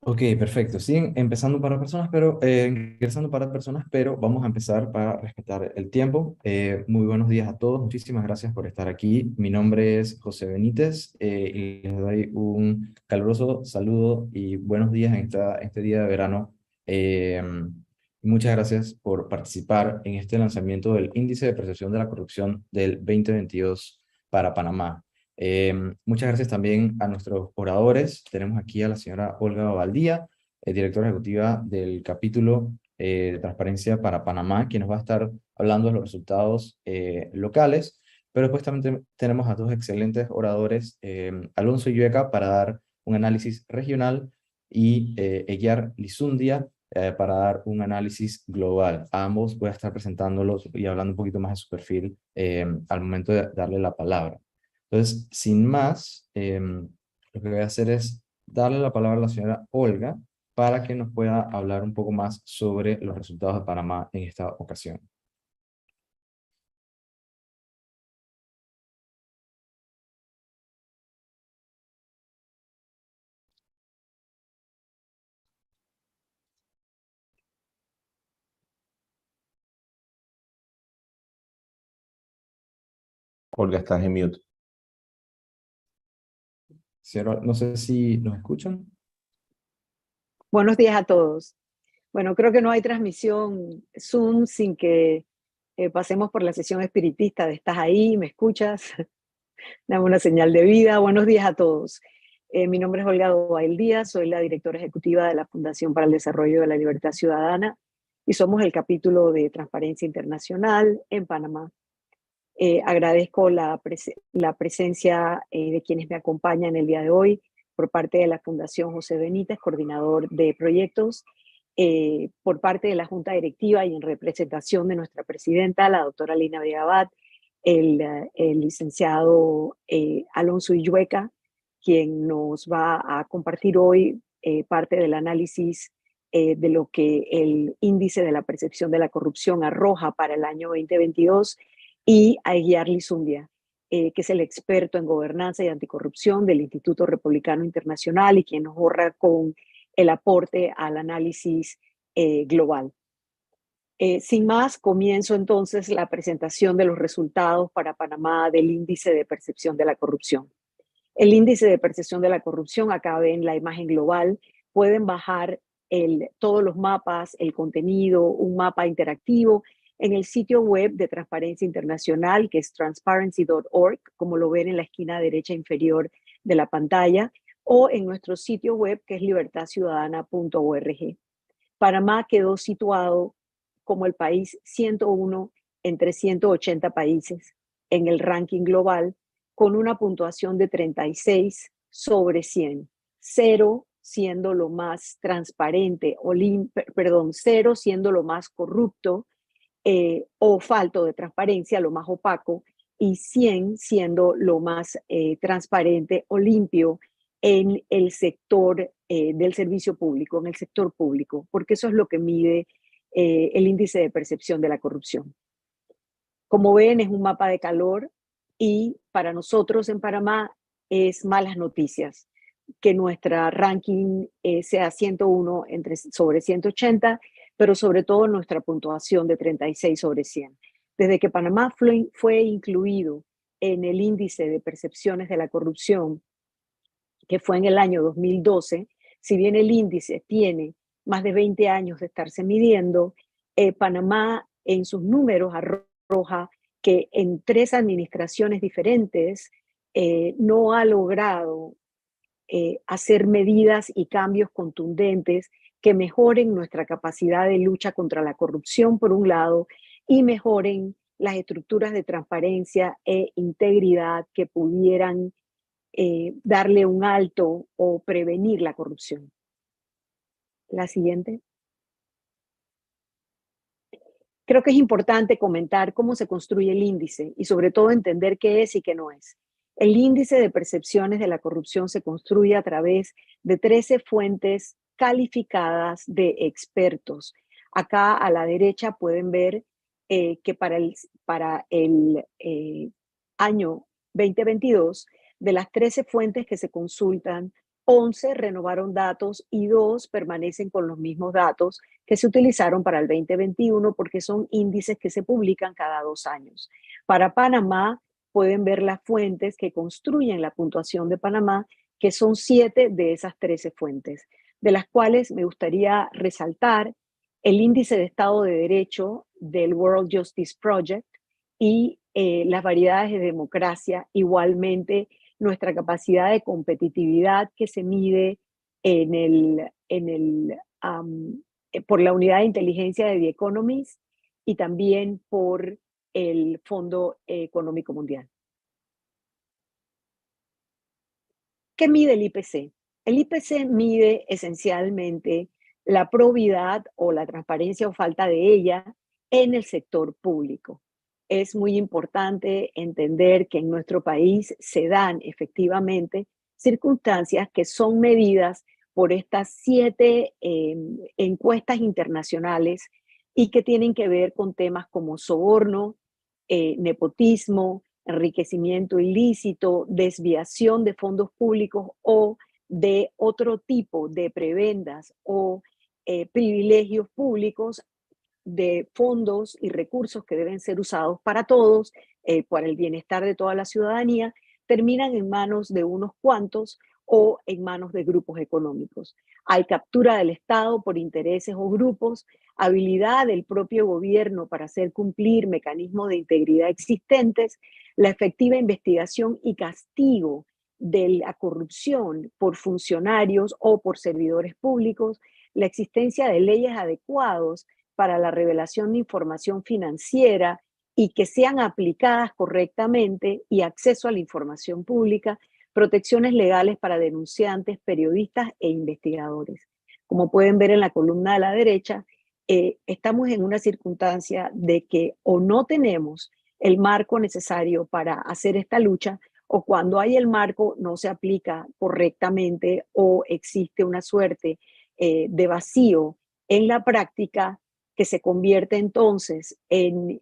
Ok, perfecto. Siguen empezando para personas, pero ingresando para personas, pero vamos a empezar para respetar el tiempo. Muy buenos días a todos. Muchísimas gracias por estar aquí. Mi nombre es José Benítez y les doy un caluroso saludo y buenos días en este día de verano. Eh, Muchas gracias por participar en este lanzamiento del Índice de Percepción de la Corrupción del 2022 para Panamá. Muchas gracias también a nuestros oradores. Tenemos aquí a la señora Olga Valdía, directora ejecutiva del capítulo de Transparencia para Panamá, quien nos va a estar hablando de los resultados locales. Pero después también tenemos a dos excelentes oradores, Alonso Llueca para dar un análisis regional y Eyar Lizundia para dar un análisis global. A ambos voy a estar presentándolos y hablando un poquito más de su perfil al momento de darle la palabra. Entonces, sin más, lo que voy a hacer es darle la palabra a la señora Olga para que nos pueda hablar un poco más sobre los resultados de Panamá en esta ocasión. Olga, estás en mute. Señora, no sé si nos escuchan. Buenos días a todos. Bueno, creo que no hay transmisión Zoom sin que pasemos por la sesión espiritista de ¿estás ahí? ¿Me escuchas? Dame una señal de vida. Buenos días a todos. Mi nombre es Olga Dobail Díaz, soy la directora ejecutiva de la Fundación para el Desarrollo de la Libertad Ciudadana y somos el capítulo de Transparencia Internacional en Panamá. Agradezco la presencia de quienes me acompañan el día de hoy por parte de la Fundación José Benítez, coordinador de proyectos, por parte de la Junta Directiva y en representación de nuestra presidenta, la doctora Lina Abad, el licenciado Alonso Illueca, quien nos va a compartir hoy parte del análisis de lo que el índice de la percepción de la corrupción arroja para el año 2022, y a Eguiar Lizundia, que es el experto en gobernanza y anticorrupción del Instituto Republicano Internacional y quien nos honra con el aporte al análisis global. Sin más, comienzo entonces la presentación de los resultados para Panamá del índice de percepción de la corrupción. El índice de percepción de la corrupción, acá ven la imagen global, pueden bajar todos los mapas, el contenido, un mapa interactivo en el sitio web de Transparencia Internacional, que es transparency.org, como lo ven en la esquina derecha inferior de la pantalla, o en nuestro sitio web, que es libertadciudadana.org. Panamá quedó situado como el país 101 entre 180 países en el ranking global, con una puntuación de 36 sobre 100, 0 siendo lo más transparente, perdón, 0 siendo lo más corrupto o falto de transparencia, lo más opaco, y 100 siendo lo más transparente o limpio en el sector del servicio público, en el sector público, porque eso es lo que mide el índice de percepción de la corrupción. Como ven, es un mapa de calor y para nosotros en Panamá es malas noticias que nuestra ranking sea 101 sobre 180, pero sobre todo nuestra puntuación de 36 sobre 100. Desde que Panamá fue incluido en el índice de percepciones de la corrupción, que fue en el año 2012, si bien el índice tiene más de 20 años de estarse midiendo, Panamá en sus números arroja que en 3 administraciones diferentes no ha logrado hacer medidas y cambios contundentes que mejoren nuestra capacidad de lucha contra la corrupción, por un lado, y mejoren las estructuras de transparencia e integridad que pudieran darle un alto o prevenir la corrupción. La siguiente. Creo que es importante comentar cómo se construye el índice y sobre todo entender qué es y qué no es. El índice de percepciones de la corrupción se construye a través de 13 fuentes calificadas de expertos. Acá a la derecha pueden ver que para el año 2022, de las 13 fuentes que se consultan, 11 renovaron datos y 2 permanecen con los mismos datos que se utilizaron para el 2021 porque son índices que se publican cada 2 años. Para Panamá, pueden ver las fuentes que construyen la puntuación de Panamá, que son 7 de esas 13 fuentes, de las cuales me gustaría resaltar el índice de Estado de Derecho del World Justice Project y las variedades de democracia, igualmente nuestra capacidad de competitividad que se mide por la unidad de inteligencia de The Economist y también por el Fondo Económico Mundial. ¿Qué mide el IPC? El IPC mide esencialmente la probidad o la transparencia o falta de ella en el sector público. Es muy importante entender que en nuestro país se dan efectivamente circunstancias que son medidas por estas 7 encuestas internacionales y que tienen que ver con temas como soborno, nepotismo, enriquecimiento ilícito, desviación de fondos públicos o de otro tipo de prebendas o privilegios públicos de fondos y recursos que deben ser usados para todos, para el bienestar de toda la ciudadanía, terminan en manos de unos cuantos o en manos de grupos económicos. Hay captura del Estado por intereses o grupos, habilidad del propio gobierno para hacer cumplir mecanismos de integridad existentes, la efectiva investigación y castigo de la corrupción por funcionarios o por servidores públicos, la existencia de leyes adecuadas para la revelación de información financiera y que sean aplicadas correctamente y acceso a la información pública, protecciones legales para denunciantes, periodistas e investigadores. Como pueden ver en la columna de la derecha, estamos en una circunstancia de que o no tenemos el marco necesario para hacer esta lucha, o cuando hay el marco no se aplica correctamente o existe una suerte de vacío en la práctica que se convierte entonces en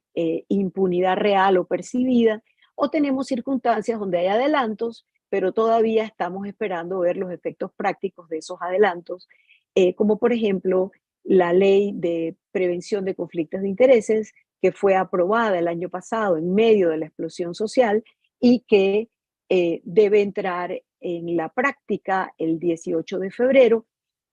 impunidad real o percibida, o tenemos circunstancias donde hay adelantos, pero todavía estamos esperando ver los efectos prácticos de esos adelantos, como por ejemplo la ley de prevención de conflictos de intereses, que fue aprobada el año pasado en medio de la explosión social y que debe entrar en la práctica el 18 de febrero.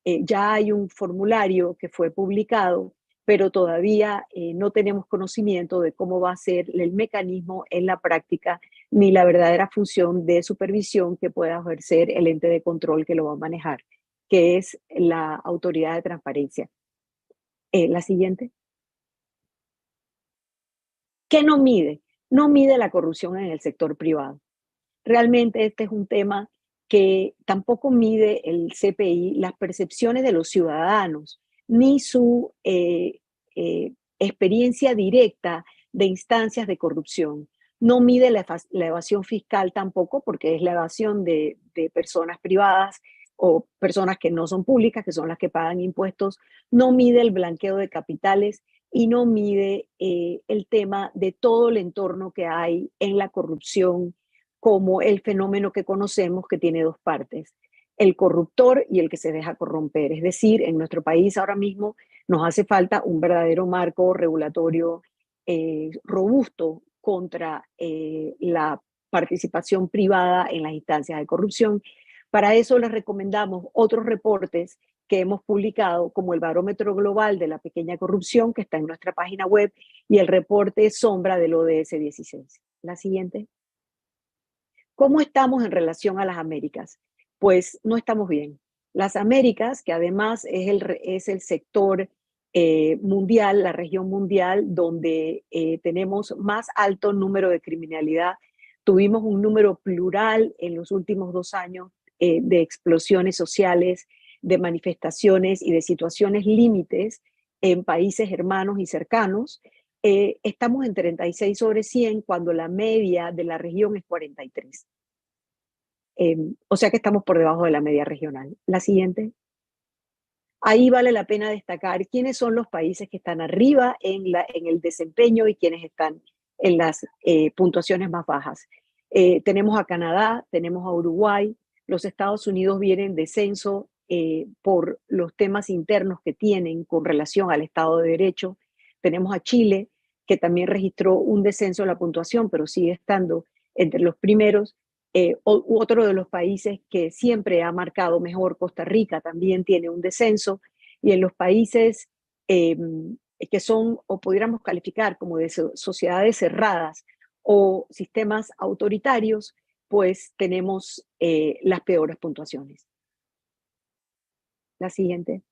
Ya hay un formulario que fue publicado, pero todavía no tenemos conocimiento de cómo va a ser el mecanismo en la práctica ni la verdadera función de supervisión que pueda ejercer el ente de control que lo va a manejar, que es la Autoridad de Transparencia. La siguiente. ¿Qué no mide? No mide la corrupción en el sector privado. Realmente este es un tema que tampoco mide el CPI las percepciones de los ciudadanos, ni su experiencia directa de instancias de corrupción. No mide la evasión fiscal tampoco, porque es la evasión de personas privadas o personas que no son públicas, que son las que pagan impuestos. No mide el blanqueo de capitales y no mide el tema de todo el entorno que hay en la corrupción, como el fenómeno que conocemos que tiene dos partes, el corruptor y el que se deja corromper. Es decir, en nuestro país ahora mismo nos hace falta un verdadero marco regulatorio robusto contra la participación privada en las instancias de corrupción. Para eso les recomendamos otros reportes que hemos publicado, como el Barómetro Global de la Pequeña Corrupción, que está en nuestra página web, y el reporte Sombra del ODS 16. La siguiente. ¿Cómo estamos en relación a las Américas? Pues no estamos bien. Las Américas, que además es el sector mundial, la región mundial, donde tenemos más alto número de criminalidad, tuvimos un número plural en los últimos 2 años de explosiones sociales, de manifestaciones y de situaciones límites en países hermanos y cercanos. Estamos en 36 sobre 100 cuando la media de la región es 43. O sea que estamos por debajo de la media regional. La siguiente. Ahí vale la pena destacar quiénes son los países que están arriba en el desempeño y quiénes están en las puntuaciones más bajas. Tenemos a Canadá, tenemos a Uruguay, Los Estados Unidos vienen en descenso por los temas internos que tienen con relación al Estado de Derecho. Tenemos a Chile, que también registró un descenso en la puntuación, pero sigue estando entre los primeros. Otro de los países que siempre ha marcado mejor, Costa Rica, también tiene un descenso. Y en los países eh, que son, o pudiéramos calificar como de sociedades cerradas o sistemas autoritarios, pues tenemos las peores puntuaciones. La siguiente.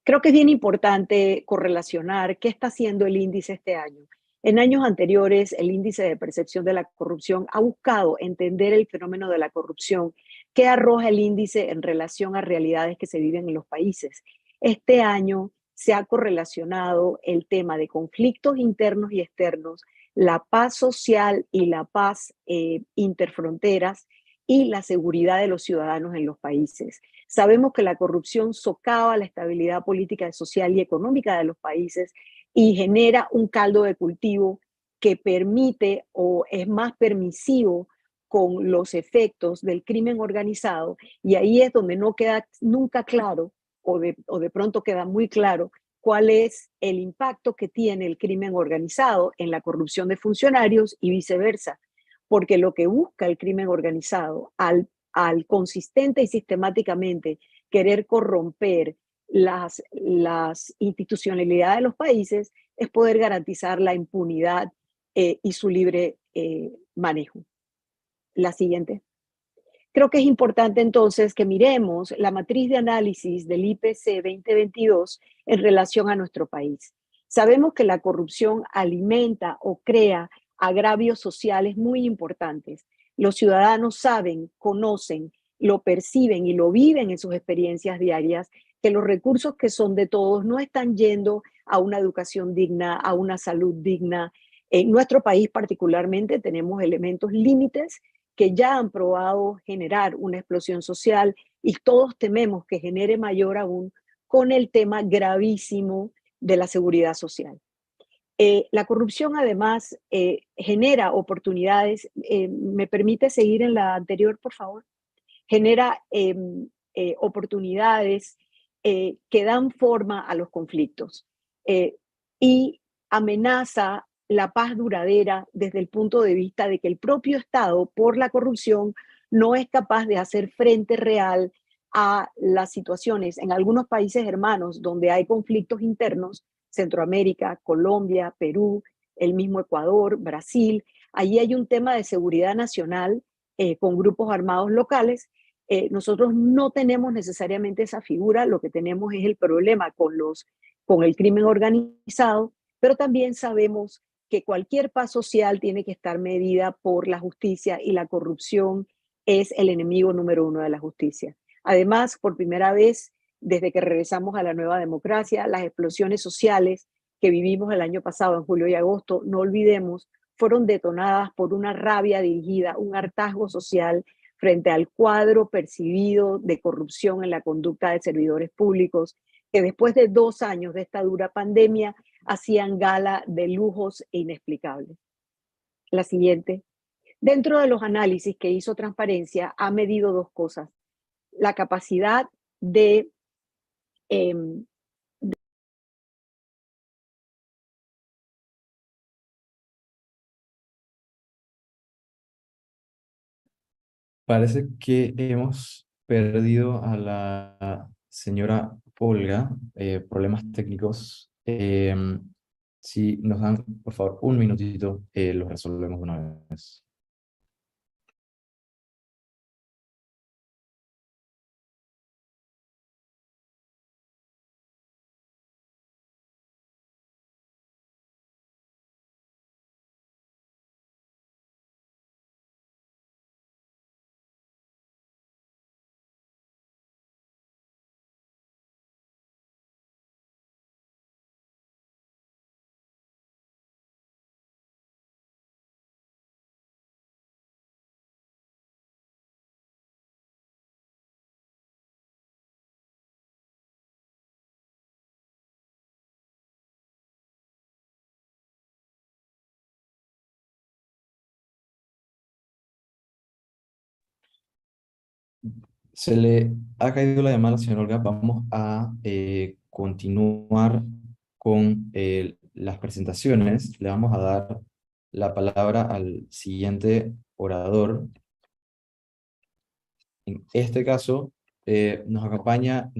Creo que es bien importante correlacionar qué está haciendo el índice este año. En años anteriores, el índice de percepción de la corrupción ha buscado entender el fenómeno de la corrupción, qué arroja el índice en relación a realidades que se viven en los países. Este año se ha correlacionado el tema de conflictos internos y externos, la paz social y la paz interfronteras y la seguridad de los ciudadanos en los países. Sabemos que la corrupción socava la estabilidad política, social y económica de los países y genera un caldo de cultivo que permite o es más permisivo con los efectos del crimen organizado, y ahí es donde no queda nunca claro o de pronto queda muy claro cuál es el impacto que tiene el crimen organizado en la corrupción de funcionarios y viceversa, porque lo que busca el crimen organizado al consistente y sistemáticamente querer corromper las institucionalidades de los países es poder garantizar la impunidad y su libre manejo. La siguiente. Creo que es importante entonces que miremos la matriz de análisis del IPC 2022 en relación a nuestro país. Sabemos que la corrupción alimenta o crea agravios sociales muy importantes. Los ciudadanos saben, conocen, lo perciben y lo viven en sus experiencias diarias, que los recursos que son de todos no están yendo a una educación digna, a una salud digna. En nuestro país particularmente tenemos elementos límites que ya han probado generar una explosión social y todos tememos que genere mayor aún con el tema gravísimo de la seguridad social. La corrupción además genera oportunidades. ¿Me permite seguir en la anterior, por favor? Genera oportunidades que dan forma a los conflictos y amenaza la paz duradera desde el punto de vista de que el propio Estado, por la corrupción, no es capaz de hacer frente real a las situaciones en algunos países hermanos donde hay conflictos internos, Centroamérica, Colombia, Perú, el mismo Ecuador, Brasil. Allí hay un tema de seguridad nacional con grupos armados locales. Nosotros no tenemos necesariamente esa figura, lo que tenemos es el problema con el crimen organizado, pero también sabemos que cualquier paz social tiene que estar medida por la justicia y la corrupción es el enemigo número uno de la justicia. Además, por primera vez, desde que regresamos a la nueva democracia, las explosiones sociales que vivimos el año pasado, en julio y agosto, no olvidemos, fueron detonadas por una rabia dirigida, un hartazgo social frente al cuadro percibido de corrupción en la conducta de servidores públicos, que después de 2 años de esta dura pandemia hacían gala de lujos inexplicables. La siguiente. Dentro de los análisis que hizo Transparencia, ha medido dos cosas. La capacidad de eh, Parece que hemos perdido a la señora Olga, problemas técnicos. Si nos dan, por favor, un minutito, los resolvemos de una vez. Se le ha caído la llamada, señor Olga. Vamos a continuar con las presentaciones. Le vamos a dar la palabra al siguiente orador. En este caso, nos acompaña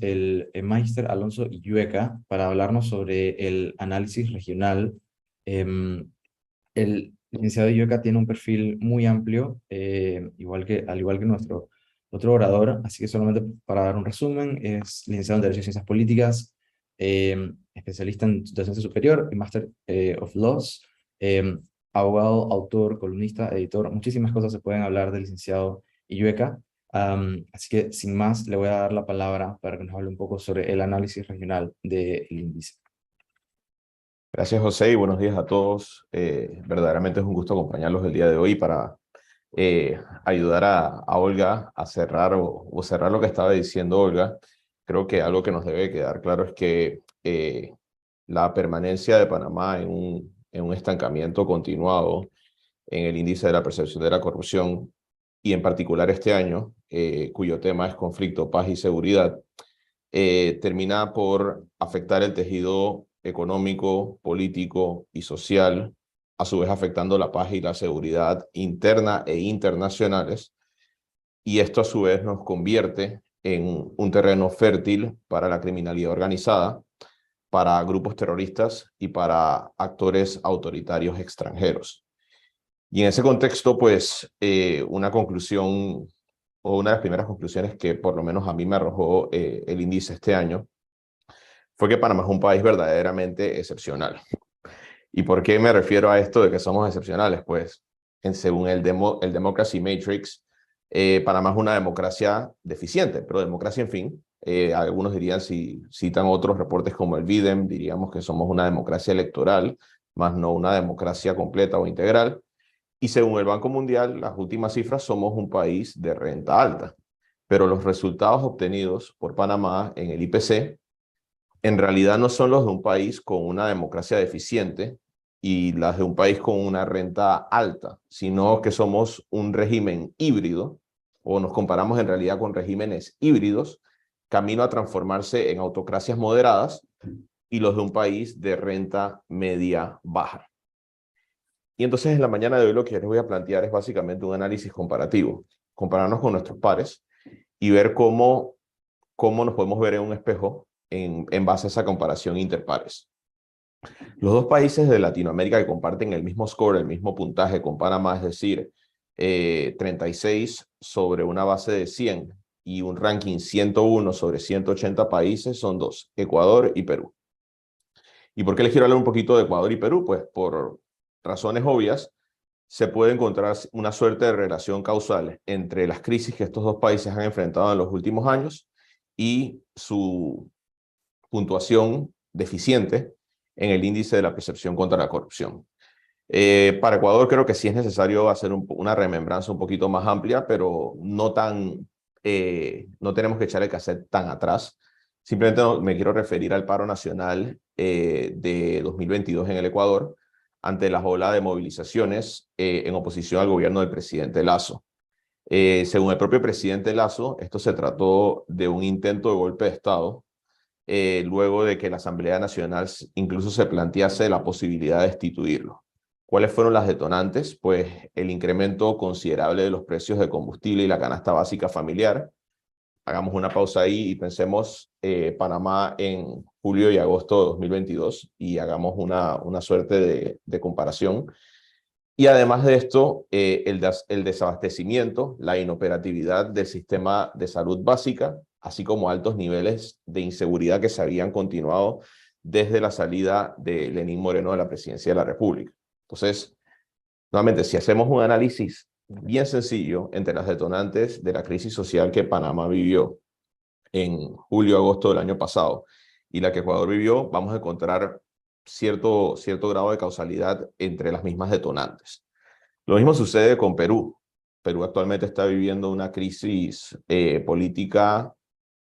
el Meister Alonso Illueca para hablarnos sobre el análisis regional. El licenciado Illueca tiene un perfil muy amplio, al igual que nuestro otro orador, así que solamente para dar un resumen, es licenciado en Derecho y Ciencias Políticas, especialista en docencia superior y Master of Laws, eh, abogado, autor, columnista, editor, muchísimas cosas se pueden hablar del licenciado Illueca. Así que sin más, le voy a dar la palabra para que nos hable un poco sobre el análisis regional del índice. Gracias, José, y buenos días a todos. Verdaderamente es un gusto acompañarlos el día de hoy para ayudar a Olga a cerrar o cerrar lo que estaba diciendo Olga. Creo que algo que nos debe quedar claro es que la permanencia de Panamá en un estancamiento continuado en el índice de la percepción de la corrupción, y en particular este año, cuyo tema es conflicto, paz y seguridad, termina por afectar el tejido económico, político y social, a su vez afectando la paz y la seguridad interna e internacionales, y esto a su vez nos convierte en un terreno fértil para la criminalidad organizada, para grupos terroristas y para actores autoritarios extranjeros. Y en ese contexto, pues, una conclusión o una de las primeras conclusiones que por lo menos a mí me arrojó el índice este año fue que Panamá es un país verdaderamente excepcional. ¿Y por qué me refiero a esto de que somos excepcionales? Pues, según el Democracy Matrix, Panamá es una democracia deficiente, pero democracia, en fin. Algunos dirían, si citan otros reportes como el BIDEM, diríamos que somos una democracia electoral, más no una democracia completa o integral. Y según el Banco Mundial, las últimas cifras, somos un país de renta alta. Pero los resultados obtenidos por Panamá en el IPC en realidad no son los de un país con una democracia deficiente y las de un país con una renta alta, sino que somos un régimen híbrido, o nos comparamos en realidad con regímenes híbridos, camino a transformarse en autocracias moderadas, y los de un país de renta media baja. Y entonces en la mañana de hoy lo que les voy a plantear es básicamente un análisis comparativo, compararnos con nuestros pares y ver cómo nos podemos ver en un espejo en base a esa comparación interpares. Los dos países de Latinoamérica que comparten el mismo score, el mismo puntaje con Panamá, es decir, 36 sobre una base de 100 y un ranking 101 sobre 180 países, son dos: Ecuador y Perú. ¿Y por qué les quiero hablar un poquito de Ecuador y Perú? Pues por razones obvias. Se puede encontrar una suerte de relación causal entre las crisis que estos dos países han enfrentado en los últimos años y su puntuación deficiente en el índice de la percepción contra la corrupción. Para Ecuador creo que sí es necesario hacer una remembranza un poquito más amplia, pero no tenemos que echar el cassette tan atrás. Simplemente me quiero referir al paro nacional de 2022 en el Ecuador, ante las olas de movilizaciones en oposición al gobierno del presidente Lasso. Según el propio presidente Lasso, esto se trató de un intento de golpe de Estado, luego de que la Asamblea Nacional incluso se plantease la posibilidad de destituirlo. ¿Cuáles fueron las detonantes? Pues el incremento considerable de los precios de combustible y la canasta básica familiar. Hagamos una pausa ahí y pensemos Panamá en julio y agosto de 2022 y hagamos una suerte de comparación. Y además de esto, el desabastecimiento, la inoperatividad del sistema de salud básica, así como altos niveles de inseguridad que se habían continuado desde la salida de Lenín Moreno de la presidencia de la República. Entonces, nuevamente, si hacemos un análisis bien sencillo entre las detonantes de la crisis social que Panamá vivió en julio-agosto del año pasado y la que Ecuador vivió, vamos a encontrar cierto grado de causalidad entre las mismas detonantes. Lo mismo sucede con Perú. Perú actualmente está viviendo una crisis política,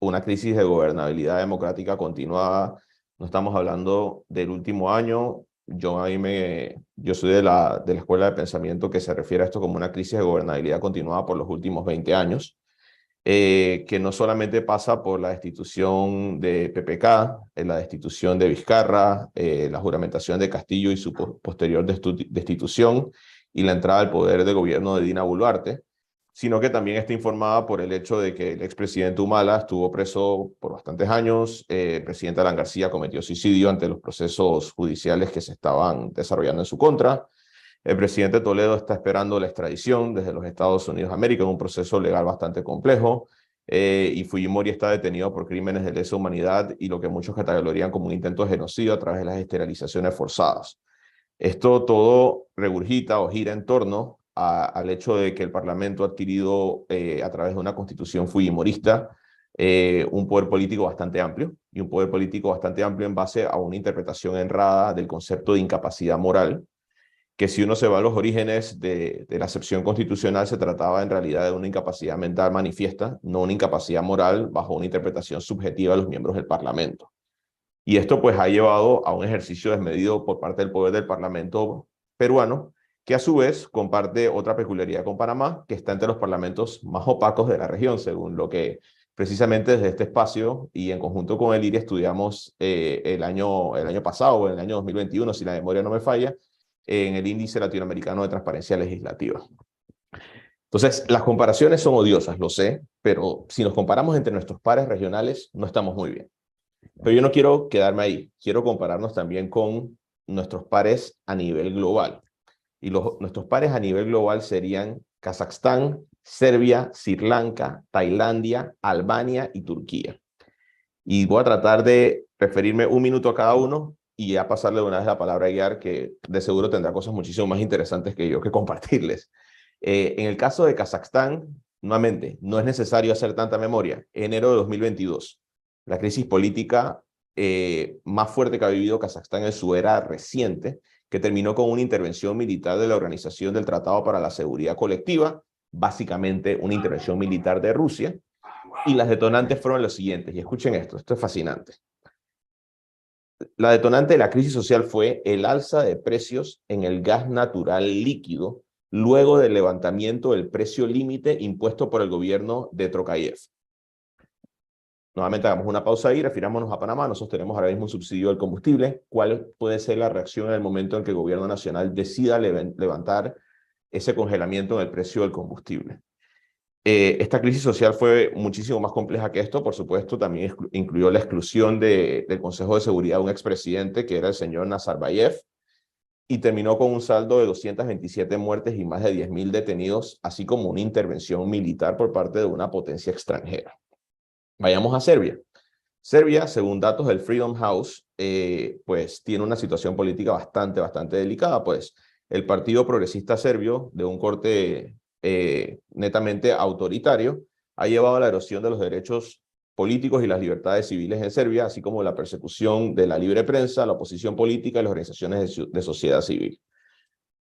una crisis de gobernabilidad democrática continuada. No estamos hablando del último año. Yo soy de la escuela de pensamiento que se refiere a esto como una crisis de gobernabilidad continuada por los últimos 20 años. que no solamente pasa por la destitución de PPK, la destitución de Vizcarra, la juramentación de Castillo y su posterior destitución, y la entrada al poder del gobierno de Dina Boluarte, sino que también está informada por el hecho de que el expresidente Humala estuvo preso por bastantes años, el presidente Alan García cometió suicidio ante los procesos judiciales que se estaban desarrollando en su contra. El presidente Toledo está esperando la extradición desde los Estados Unidos de América en un proceso legal bastante complejo, y Fujimori está detenido por crímenes de lesa humanidad y lo que muchos catalogarían como un intento de genocidio a través de las esterilizaciones forzadas. Esto todo regurgita o gira en torno al hecho de que el Parlamento ha adquirido a través de una constitución fujimorista un poder político bastante amplio, y un poder político bastante amplio en base a una interpretación errada del concepto de incapacidad moral, que si uno se va a los orígenes de la acepción constitucional, se trataba en realidad de una incapacidad mental manifiesta, no una incapacidad moral bajo una interpretación subjetiva de los miembros del Parlamento. Y esto pues ha llevado a un ejercicio desmedido por parte del poder del Parlamento peruano, que a su vez comparte otra peculiaridad con Panamá, que está entre los parlamentos más opacos de la región, según lo que precisamente desde este espacio y en conjunto con el IRI estudiamos el año pasado, en el año 2021, si la memoria no me falla, en el Índice Latinoamericano de Transparencia Legislativa. Entonces, las comparaciones son odiosas, lo sé, pero si nos comparamos entre nuestros pares regionales, no estamos muy bien. Pero yo no quiero quedarme ahí, quiero compararnos también con nuestros pares a nivel global. Y nuestros pares a nivel global serían Kazajstán, Serbia, Sri Lanka, Tailandia, Albania y Turquía. Y voy a tratar de referirme un minuto a cada uno y ya pasarle de una vez la palabra a Guiar, que de seguro tendrá cosas muchísimo más interesantes que yo que compartirles. En el caso de Kazajstán, nuevamente, no es necesario hacer tanta memoria. Enero de 2022, la crisis política más fuerte que ha vivido Kazajstán en su era reciente, que terminó con una intervención militar de la Organización del Tratado para la Seguridad Colectiva, básicamente una intervención militar de Rusia, y las detonantes fueron los siguientes, y escuchen esto es fascinante. La detonante de la crisis social fue el alza de precios en el gas natural líquido luego del levantamiento del precio límite impuesto por el gobierno de Tokayev. Nuevamente hagamos una pausa ahí, refirámonos a Panamá. Nosotros tenemos ahora mismo un subsidio del combustible. ¿Cuál puede ser la reacción en el momento en que el gobierno nacional decida levantar ese congelamiento en el precio del combustible? Esta crisis social fue muchísimo más compleja que esto. Por supuesto, también incluyó la exclusión del Consejo de Seguridad de un expresidente, que era el señor Nazarbayev, y terminó con un saldo de 227 muertes y más de 10.000 detenidos, así como una intervención militar por parte de una potencia extranjera. Vayamos a Serbia. Serbia, según datos del Freedom House, pues tiene una situación política bastante delicada, pues el Partido Progresista Serbio, de un corte netamente autoritario, ha llevado a la erosión de los derechos políticos y las libertades civiles en Serbia, así como la persecución de la libre prensa, la oposición política y las organizaciones de sociedad civil.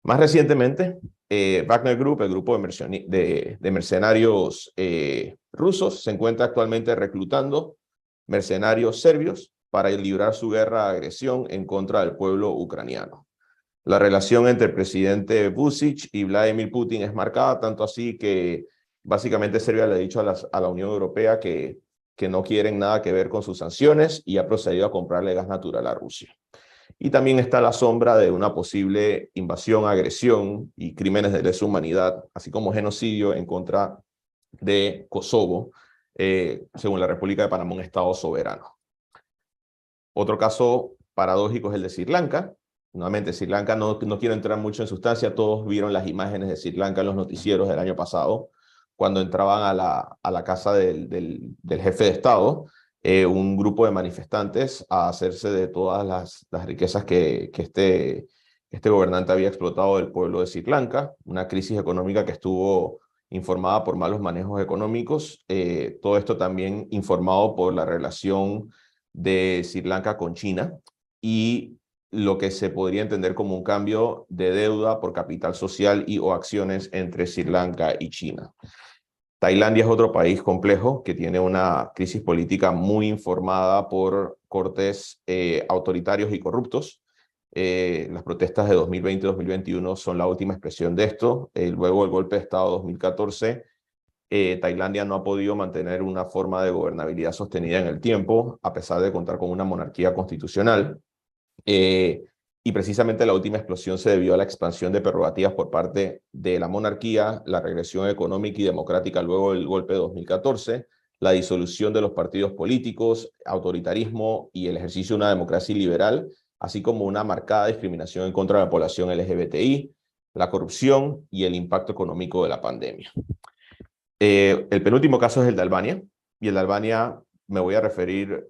Más recientemente, Wagner Group, el grupo de mercenarios rusos, se encuentra actualmente reclutando mercenarios serbios para librar su guerra de agresión en contra del pueblo ucraniano. La relación entre el presidente Vučić y Vladimir Putin es marcada, tanto así que básicamente Serbia le ha dicho a la Unión Europea que no quieren nada que ver con sus sanciones y ha procedido a comprarle gas natural a Rusia. Y también está la sombra de una posible invasión, agresión y crímenes de lesa humanidad, así como genocidio en contra de Kosovo, según la República de Panamá, un estado soberano. Otro caso paradójico es el de Sri Lanka. Nuevamente, Sri Lanka no quiero entrar mucho en sustancia. Todos vieron las imágenes de Sri Lanka en los noticieros del año pasado, cuando entraban a la casa del jefe de Estado, un grupo de manifestantes a hacerse de todas las riquezas que este gobernante había explotado del pueblo de Sri Lanka, una crisis económica que estuvo informada por malos manejos económicos, todo esto también informado por la relación de Sri Lanka con China y lo que se podría entender como un cambio de deuda por capital social o acciones entre Sri Lanka y China. Tailandia es otro país complejo que tiene una crisis política muy informada por cortes autoritarios y corruptos. Las protestas de 2020-2021 son la última expresión de esto. Luego el golpe de Estado de 2014 Tailandia no ha podido mantener una forma de gobernabilidad sostenida en el tiempo, a pesar de contar con una monarquía constitucional. Y precisamente la última explosión se debió a la expansión de prerrogativas por parte de la monarquía, la regresión económica y democrática luego del golpe de 2014, la disolución de los partidos políticos, autoritarismo y el ejercicio de una democracia liberal, así como una marcada discriminación en contra de la población LGBTI, la corrupción y el impacto económico de la pandemia. El penúltimo caso es el de Albania, y el de Albania me voy a referir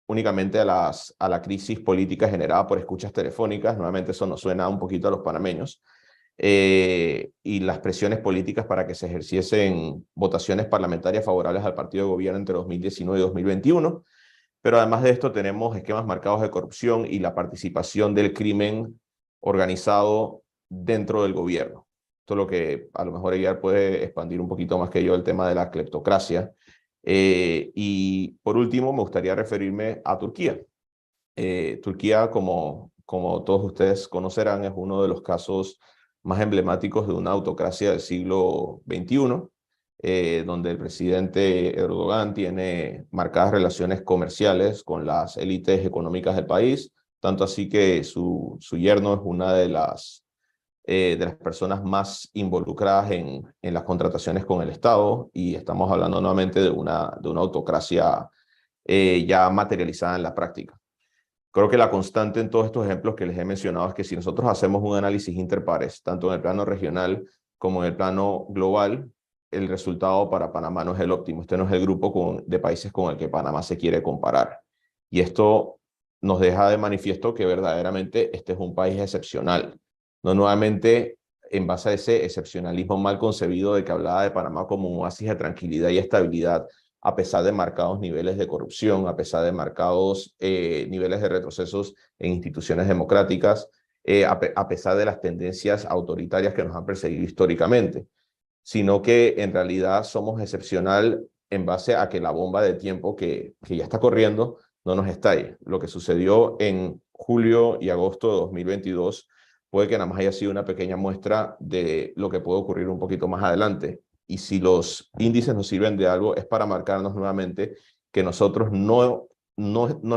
únicamente a la crisis política generada por escuchas telefónicas. Nuevamente eso nos suena un poquito a los panameños, y las presiones políticas para que se ejerciesen votaciones parlamentarias favorables al partido de gobierno entre 2019 y 2021. Pero además de esto tenemos esquemas marcados de corrupción y la participación del crimen organizado dentro del gobierno. Esto es lo que a lo mejor ella puede expandir un poquito más que yo, el tema de la cleptocracia. Y por último, me gustaría referirme a Turquía. Turquía, como todos ustedes conocerán, es uno de los casos más emblemáticos de una autocracia del siglo XXI, donde el presidente Erdogan tiene marcadas relaciones comerciales con las élites económicas del país, tanto así que su yerno es una de las personas más involucradas en las contrataciones con el Estado, y estamos hablando nuevamente de una autocracia ya materializada en la práctica. Creo que la constante en todos estos ejemplos que les he mencionado es que si nosotros hacemos un análisis interpares, tanto en el plano regional como en el plano global, el resultado para Panamá no es el óptimo. Este no es el grupo de países con el que Panamá se quiere comparar. Y esto nos deja de manifiesto que verdaderamente este es un país excepcional. No nuevamente en base a ese excepcionalismo mal concebido de que hablaba de Panamá como un oasis de tranquilidad y estabilidad, a pesar de marcados niveles de corrupción, a pesar de marcados niveles de retrocesos en instituciones democráticas, a pesar de las tendencias autoritarias que nos han perseguido históricamente, sino que en realidad somos excepcional en base a que la bomba de tiempo que ya está corriendo no nos estalle. Lo que sucedió en julio y agosto de 2022 puede que nada más haya sido una pequeña muestra de lo que puede ocurrir un poquito más adelante. Y si los índices nos sirven de algo, es para marcarnos nuevamente que nosotros no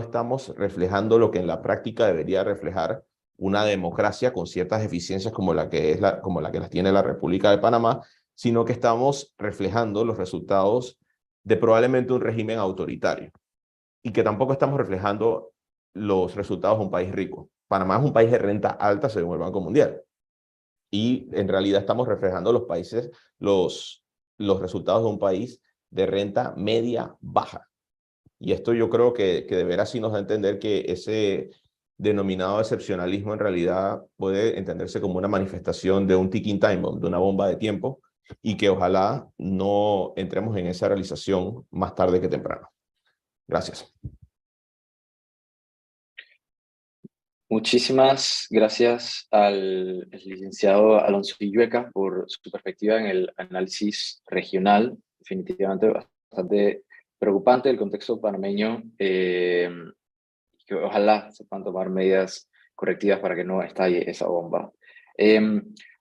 estamos reflejando lo que en la práctica debería reflejar una democracia con ciertas deficiencias como la que las tiene la República de Panamá, sino que estamos reflejando los resultados de probablemente un régimen autoritario, y que tampoco estamos reflejando los resultados de un país rico. Panamá es un país de renta alta según el Banco Mundial, y en realidad estamos reflejando los resultados de un país de renta media baja. Y esto yo creo que de veras sí nos da a entender que ese denominado excepcionalismo en realidad puede entenderse como una manifestación de un ticking time bomb, de una bomba de tiempo, y que ojalá no entremos en esa realización más tarde que temprano. Gracias. Muchísimas gracias al licenciado Alonso Illueca por su perspectiva en el análisis regional. Definitivamente bastante preocupante el contexto panameño, que ojalá se puedan tomar medidas correctivas para que no estalle esa bomba.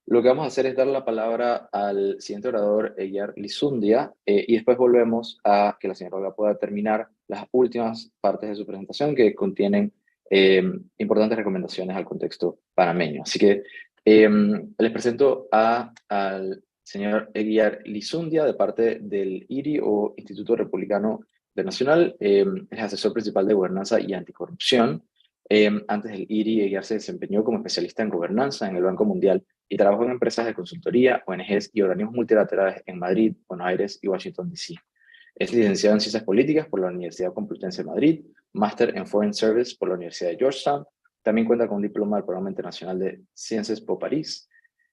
Lo que vamos a hacer es dar la palabra al siguiente orador, Eguiar Lizundia, y después volvemos a que la señora Olga pueda terminar las últimas partes de su presentación que contienen importantes recomendaciones al contexto panameño. Así que les presento al señor Eguiar Lizundia de parte del IRI o Instituto Republicano Internacional. Es asesor principal de gobernanza y anticorrupción. Antes del IRI, Eguiar se desempeñó como especialista en gobernanza en el Banco Mundial y trabajó en empresas de consultoría, ONGs y organismos multilaterales en Madrid, Buenos Aires y Washington, D.C. Es licenciado en Ciencias Políticas por la Universidad Complutense de Madrid, máster en Foreign Service por la Universidad de Georgetown. También cuenta con un diploma del Programa Internacional de Ciencias Po París.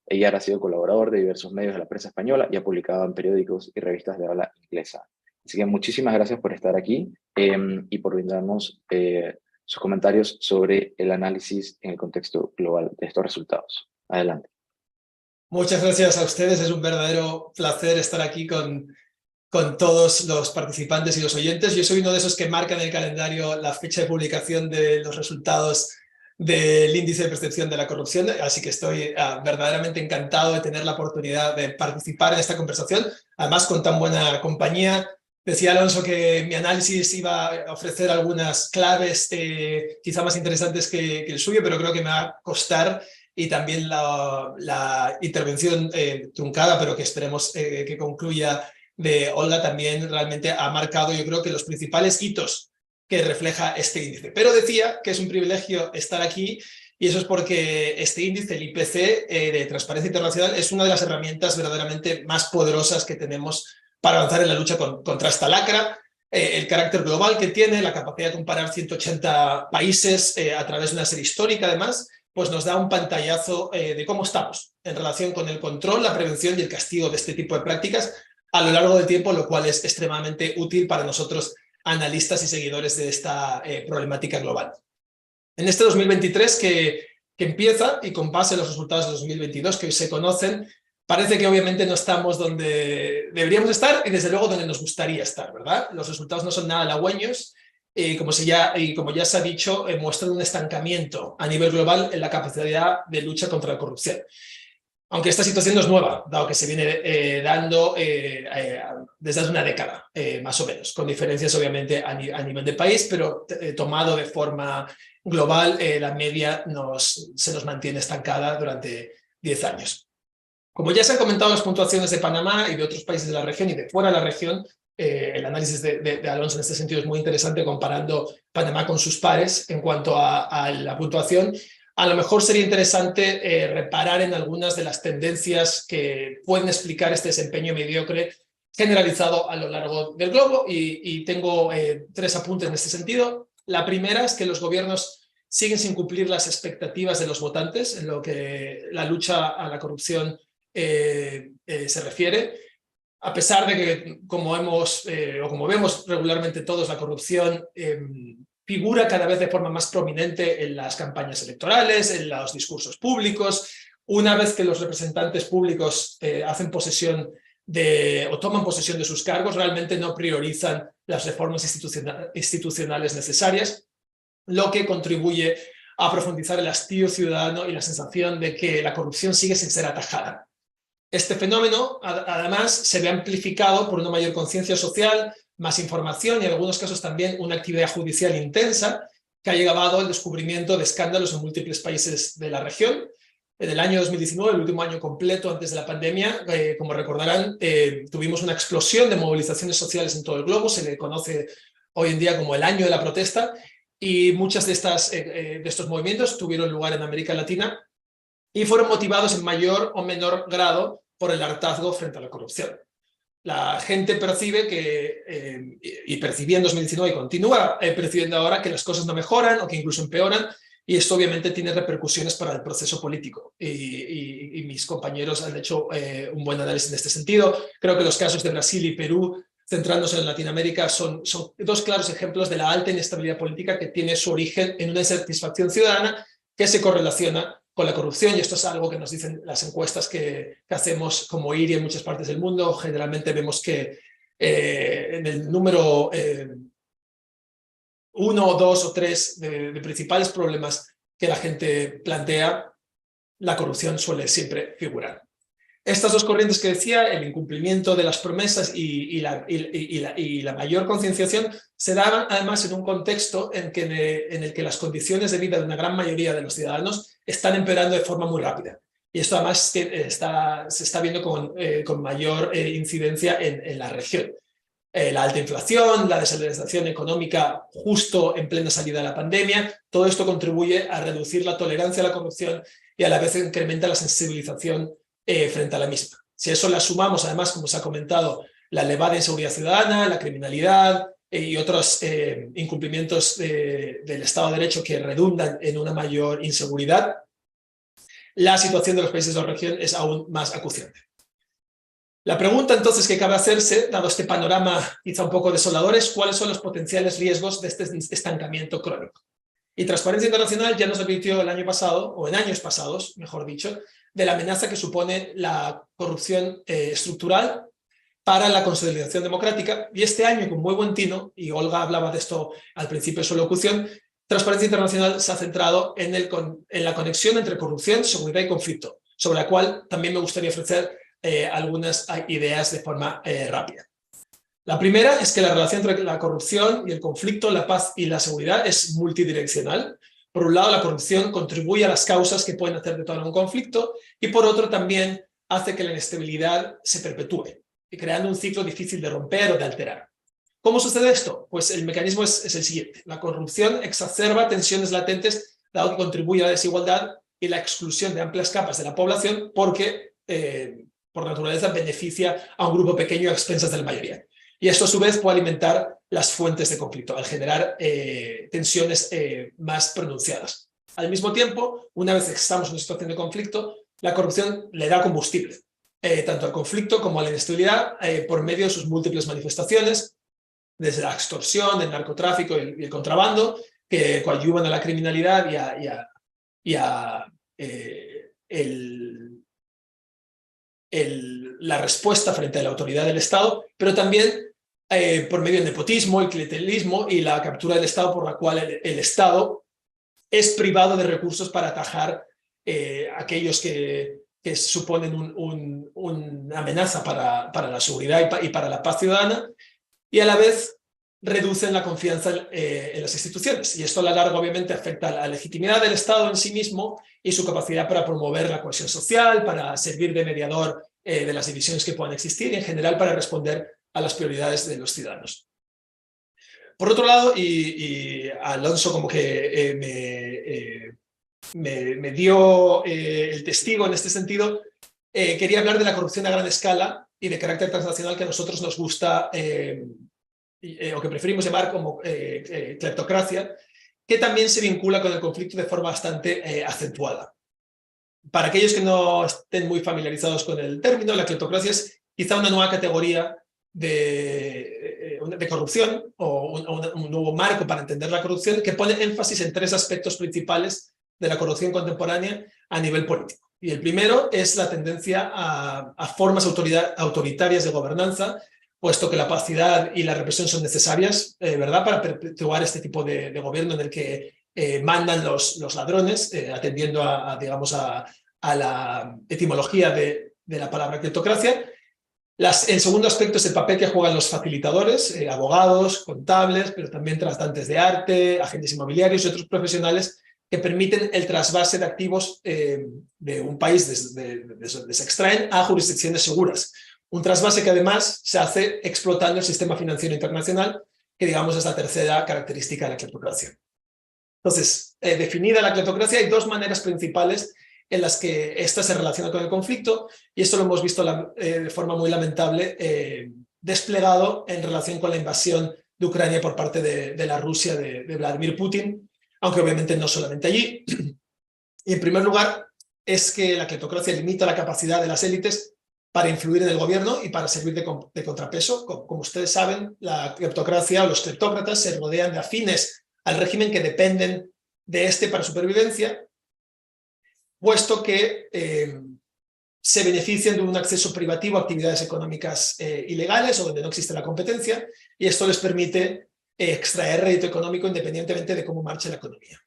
Eguiar ha sido colaborador de diversos medios de la prensa española y ha publicado en periódicos y revistas de habla inglesa. Así que muchísimas gracias por estar aquí y por brindarnos sus comentarios sobre el análisis en el contexto global de estos resultados. Adelante. Muchas gracias a ustedes. Es un verdadero placer estar aquí con todos los participantes y los oyentes. Yo soy uno de esos que marcan en el calendario la fecha de publicación de los resultados del índice de percepción de la corrupción, así que estoy verdaderamente encantado de tener la oportunidad de participar en esta conversación, además con tan buena compañía. Decía Alonso que mi análisis iba a ofrecer algunas claves quizá más interesantes que el suyo, pero creo que me va a costar, y también la intervención truncada, pero que esperemos que concluya, de Olga también realmente ha marcado, yo creo, que los principales hitos que refleja este índice. Pero decía que es un privilegio estar aquí, y eso es porque este índice, el IPC de Transparencia Internacional, es una de las herramientas verdaderamente más poderosas que tenemos para avanzar en la lucha contra esta lacra. El carácter global que tiene, la capacidad de comparar 180 países a través de una serie histórica, además, pues nos da un pantallazo de cómo estamos en relación con el control, la prevención y el castigo de este tipo de prácticas a lo largo del tiempo, lo cual es extremadamente útil para nosotros, analistas y seguidores de esta problemática global. En este 2023 que empieza, y con base en los resultados de 2022 que hoy se conocen, parece que obviamente no estamos donde deberíamos estar y desde luego donde nos gustaría estar, ¿verdad? Los resultados no son nada halagüeños, como ya se ha dicho, muestran un estancamiento a nivel global en la capacidad de lucha contra la corrupción. Aunque esta situación no es nueva, dado que se viene dando desde hace una década, más o menos, con diferencias obviamente a nivel de país, pero tomado de forma global, la media se nos mantiene estancada durante 10 años. Como ya se han comentado las puntuaciones de Panamá y de otros países de la región y de fuera de la región, el análisis de Alonso en este sentido es muy interesante, comparando Panamá con sus pares en cuanto a la puntuación. A lo mejor sería interesante reparar en algunas de las tendencias que pueden explicar este desempeño mediocre generalizado a lo largo del globo, y tengo 3 apuntes en este sentido. La primera es que los gobiernos siguen sin cumplir las expectativas de los votantes en lo que la lucha a la corrupción se refiere, a pesar de que, como vemos regularmente todos, la corrupción figura cada vez de forma más prominente en las campañas electorales, en los discursos públicos. Una vez que los representantes públicos hacen posesión o toman posesión de sus cargos, realmente no priorizan las reformas institucionales necesarias, lo que contribuye a profundizar el hastío ciudadano y la sensación de que la corrupción sigue sin ser atajada. Este fenómeno, además, se ve amplificado por una mayor conciencia social, más información y, en algunos casos, también una actividad judicial intensa que ha llevado al descubrimiento de escándalos en múltiples países de la región. En el año 2019, el último año completo antes de la pandemia, como recordarán, tuvimos una explosión de movilizaciones sociales en todo el globo. Se le conoce hoy en día como el año de la protesta, y muchas de estos movimientos tuvieron lugar en América Latina y fueron motivados en mayor o menor grado por el hartazgo frente a la corrupción. La gente percibe y percibía en 2019 y continúa percibiendo ahora, que las cosas no mejoran o que incluso empeoran, y esto obviamente tiene repercusiones para el proceso político. Y mis compañeros han hecho un buen análisis en este sentido. Creo que los casos de Brasil y Perú, centrándose en Latinoamérica, son 2 claros ejemplos de la alta inestabilidad política que tiene su origen en una insatisfacción ciudadana que se correlaciona con la corrupción, y esto es algo que nos dicen las encuestas que hacemos como IRI en muchas partes del mundo. Generalmente vemos que en el número 1 o 2 o 3 de principales problemas que la gente plantea, la corrupción suele siempre figurar. Estas 2 corrientes que decía, el incumplimiento de las promesas y la mayor concienciación, se daban además en un contexto en el que las condiciones de vida de una gran mayoría de los ciudadanos están empeorando de forma muy rápida. Y esto además se está viendo con mayor incidencia en la región. La alta inflación, la desaceleración económica justo en plena salida de la pandemia, todo esto contribuye a reducir la tolerancia a la corrupción y a la vez incrementa la sensibilización frente a la misma. Si a eso le sumamos, además, como se ha comentado, la elevada inseguridad ciudadana, la criminalidad y otros incumplimientos del Estado de Derecho que redundan en una mayor inseguridad, la situación de los países de la región es aún más acuciante. La pregunta entonces que cabe hacerse, dado este panorama quizá un poco desolador, es cuáles son los potenciales riesgos de este estancamiento crónico. Y Transparencia Internacional ya nos advirtió el año pasado, o en años pasados, mejor dicho, de la amenaza que supone la corrupción estructural para la consolidación democrática. Y este año, con muy buen tino, y Olga hablaba de esto al principio de su locución, Transparencia Internacional se ha centrado en la conexión entre corrupción, seguridad y conflicto, sobre la cual también me gustaría ofrecer algunas ideas de forma rápida. La primera es que la relación entre la corrupción y el conflicto, la paz y la seguridad es multidireccional. Por un lado, la corrupción contribuye a las causas que pueden hacer detonar un conflicto y por otro también hace que la inestabilidad se perpetúe, creando un ciclo difícil de romper o de alterar. ¿Cómo sucede esto? Pues el mecanismo es el siguiente. La corrupción exacerba tensiones latentes, dado que contribuye a la desigualdad y la exclusión de amplias capas de la población porque, por naturaleza, beneficia a un grupo pequeño a expensas de la mayoría. Y esto, a su vez, puede alimentar las fuentes de conflicto, al generar tensiones más pronunciadas. Al mismo tiempo, una vez que estamos en una situación de conflicto, la corrupción le da combustible, tanto al conflicto como a la inestabilidad, por medio de sus múltiples manifestaciones, desde la extorsión, el narcotráfico y el contrabando, que coadyuvan a la criminalidad y a la respuesta frente a la autoridad del Estado, pero también por medio del nepotismo, el clientelismo y la captura del Estado, por la cual el Estado es privado de recursos para atajar aquellos que suponen una amenaza para la seguridad y para la paz ciudadana, y a la vez reducen la confianza en las instituciones. Y esto a la larga obviamente afecta a la legitimidad del Estado en sí mismo y su capacidad para promover la cohesión social, para servir de mediador de las divisiones que puedan existir y en general para responder a las prioridades de los ciudadanos. Por otro lado, y Alonso como que me dio el testigo en este sentido, quería hablar de la corrupción a gran escala y de carácter transnacional que a nosotros nos gusta o que preferimos llamar como cleptocracia, que también se vincula con el conflicto de forma bastante acentuada. Para aquellos que no estén muy familiarizados con el término, la cleptocracia es quizá una nueva categoría de corrupción o un nuevo marco para entender la corrupción que pone énfasis en tres aspectos principales de la corrupción contemporánea a nivel político. Y el primero es la tendencia a formas autoritarias de gobernanza, puesto que la opacidad y la represión son necesarias, ¿verdad?, para perpetuar este tipo de gobierno en el que mandan los ladrones, atendiendo digamos, a la etimología de la palabra cleptocracia. El segundo aspecto es el papel que juegan los facilitadores, abogados, contables, pero también tratantes de arte, agentes inmobiliarios y otros profesionales que permiten el trasvase de activos de un país donde se extraen a jurisdicciones seguras. Un trasvase que además se hace explotando el sistema financiero internacional, que digamos es la tercera característica de la cleptocracia. Entonces, definida la cleptocracia, hay dos maneras principales en las que ésta se relaciona con el conflicto, y esto lo hemos visto de forma muy lamentable desplegado en relación con la invasión de Ucrania por parte de la Rusia de Vladimir Putin, aunque obviamente no solamente allí. Y en primer lugar, es que la cleptocracia limita la capacidad de las élites para influir en el gobierno y para servir de contrapeso. Como ustedes saben, la cleptocracia o los cleptócratas se rodean de afines al régimen que dependen de este para supervivencia, puesto que se benefician de un acceso privativo a actividades económicas ilegales o donde no existe la competencia, y esto les permite extraer rédito económico independientemente de cómo marche la economía.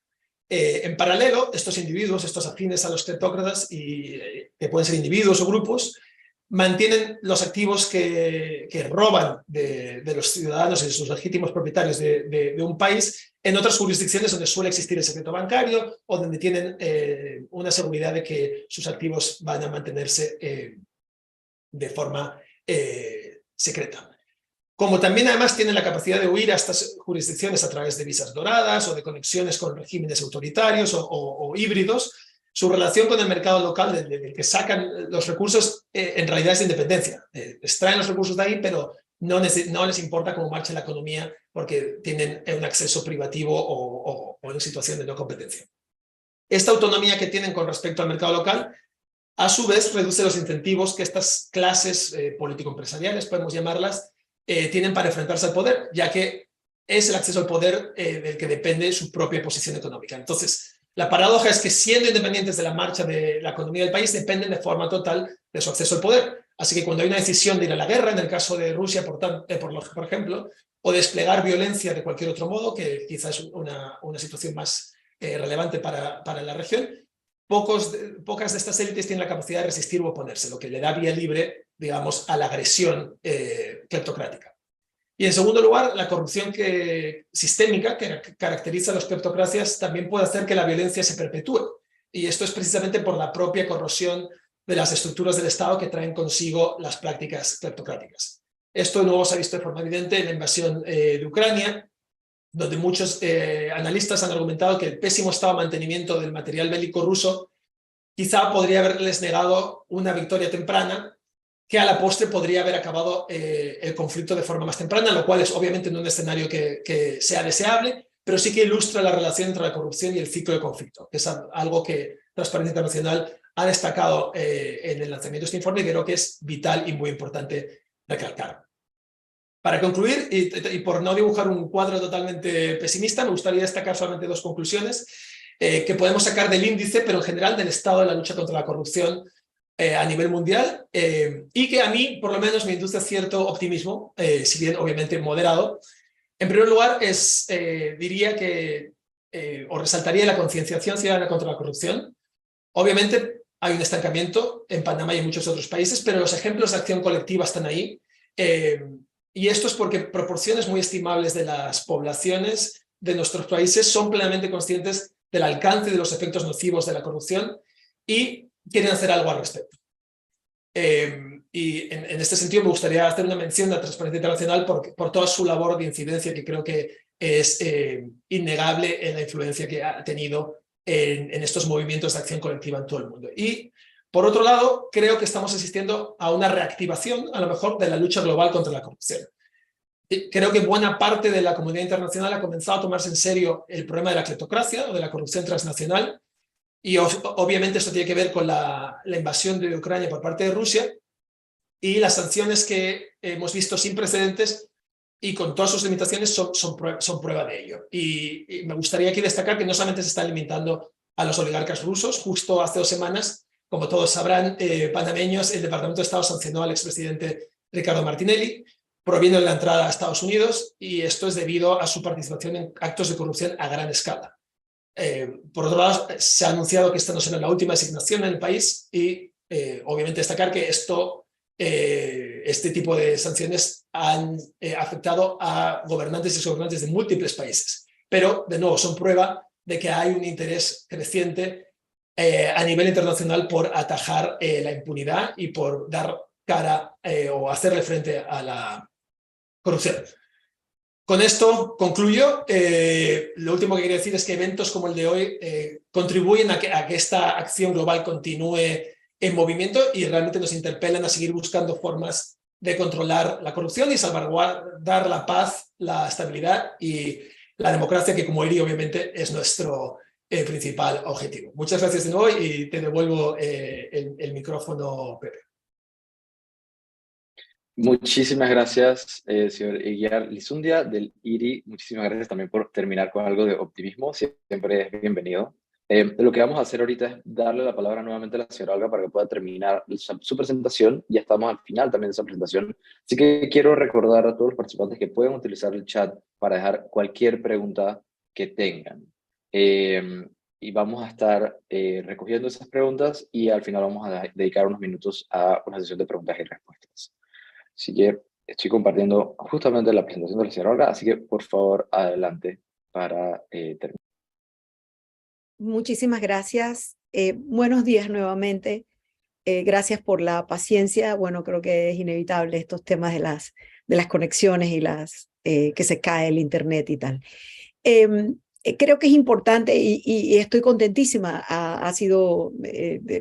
En paralelo, estos individuos, estos afines a los cleptócratas, que pueden ser individuos o grupos, mantienen los activos que roban de los ciudadanos y de sus legítimos propietarios de un país en otras jurisdicciones donde suele existir el secreto bancario o donde tienen una seguridad de que sus activos van a mantenerse de forma secreta. Como también además tienen la capacidad de huir a estas jurisdicciones a través de visas doradas o de conexiones con regímenes autoritarios o híbridos, su relación con el mercado local del que sacan los recursos en realidad es de independencia. Extraen los recursos de ahí, pero no les importa cómo marcha la economía porque tienen un acceso privativo o en situación de no competencia. Esta autonomía que tienen con respecto al mercado local, a su vez, reduce los incentivos que estas clases político-empresariales, podemos llamarlas, tienen para enfrentarse al poder, ya que es el acceso al poder del que depende su propia posición económica. Entonces, la paradoja es que siendo independientes de la marcha de la economía del país, dependen de forma total de su acceso al poder. Así que cuando hay una decisión de ir a la guerra, en el caso de Rusia, por ejemplo, o desplegar violencia de cualquier otro modo, que quizás es una situación más relevante para la región. Pocas de estas élites tienen la capacidad de resistir o oponerse, lo que le da vía libre, digamos, a la agresión cleptocrática. Y en segundo lugar, la corrupción sistémica que caracteriza a las cleptocracias también puede hacer que la violencia se perpetúe. Y esto es precisamente por la propia corrosión de las estructuras del Estado que traen consigo las prácticas cleptocráticas. Esto de nuevo se ha visto de forma evidente en la invasión de Ucrania, donde muchos analistas han argumentado que el pésimo estado de mantenimiento del material bélico ruso quizá podría haberles negado una victoria temprana, que a la postre podría haber acabado el conflicto de forma más temprana, lo cual es obviamente no un escenario que sea deseable, pero sí que ilustra la relación entre la corrupción y el ciclo de conflicto, que es algo que Transparencia Internacional ha destacado en el lanzamiento de este informe y creo que es vital y muy importante recalcar. Para concluir, y por no dibujar un cuadro totalmente pesimista, me gustaría destacar solamente dos conclusiones que podemos sacar del índice, pero en general del estado de la lucha contra la corrupción a nivel mundial, y que a mí, por lo menos, me induce cierto optimismo, si bien obviamente moderado. En primer lugar, diría que, o resaltaría la concienciación ciudadana contra la corrupción. Obviamente hay un estancamiento en Panamá y en muchos otros países, pero los ejemplos de acción colectiva están ahí. Y esto es porque proporciones muy estimables de las poblaciones de nuestros países son plenamente conscientes del alcance de los efectos nocivos de la corrupción y quieren hacer algo al respecto. Y en este sentido me gustaría hacer una mención a Transparencia Internacional por toda su labor de incidencia, que creo que es innegable en la influencia que ha tenido en estos movimientos de acción colectiva en todo el mundo. Y por otro lado, creo que estamos asistiendo a una reactivación, a lo mejor, de la lucha global contra la corrupción. Creo que buena parte de la comunidad internacional ha comenzado a tomarse en serio el problema de la cleptocracia o de la corrupción transnacional, y obviamente esto tiene que ver con la invasión de Ucrania por parte de Rusia y las sanciones que hemos visto sin precedentes y con todas sus limitaciones son prueba de ello. Y me gustaría aquí destacar que no solamente se está limitando a los oligarcas rusos. Justo hace 2 semanas, como todos sabrán, panameños, el Departamento de Estado sancionó al expresidente Ricardo Martinelli, proviene de la entrada a Estados Unidos, y esto es debido a su participación en actos de corrupción a gran escala. Por otro lado, se ha anunciado que esta no será la última designación en el país y obviamente destacar que este tipo de sanciones han afectado a gobernantes y exgobernantes de múltiples países. Pero, de nuevo, son prueba de que hay un interés creciente a nivel internacional por atajar la impunidad y por dar cara o hacerle frente a la corrupción. Con esto concluyo. Lo último que quería decir es que eventos como el de hoy contribuyen a que esta acción global continúe en movimiento y realmente nos interpelan a seguir buscando formas de controlar la corrupción y salvaguardar la paz, la estabilidad y la democracia, que como diría obviamente es nuestro principal objetivo. Muchas gracias de nuevo y te devuelvo el micrófono, Pepe. Muchísimas gracias, señor Eguiar Lizundia del IRI. Muchísimas gracias también por terminar con algo de optimismo. Siempre es bienvenido. Lo que vamos a hacer ahorita es darle la palabra nuevamente a la señora Olga para que pueda terminar su presentación. Ya estamos al final también de esa presentación. Así que quiero recordar a todos los participantes que pueden utilizar el chat para dejar cualquier pregunta que tengan. Y vamos a estar recogiendo esas preguntas y al final vamos a dedicar unos minutos a una sesión de preguntas y respuestas. Así que estoy compartiendo justamente la presentación de la señora Olga, así que por favor adelante para terminar. Muchísimas gracias. Buenos días nuevamente. Gracias por la paciencia. Bueno, creo que es inevitable estos temas de las conexiones y que se cae el internet y tal. Creo que es importante y estoy contentísima. Ha sido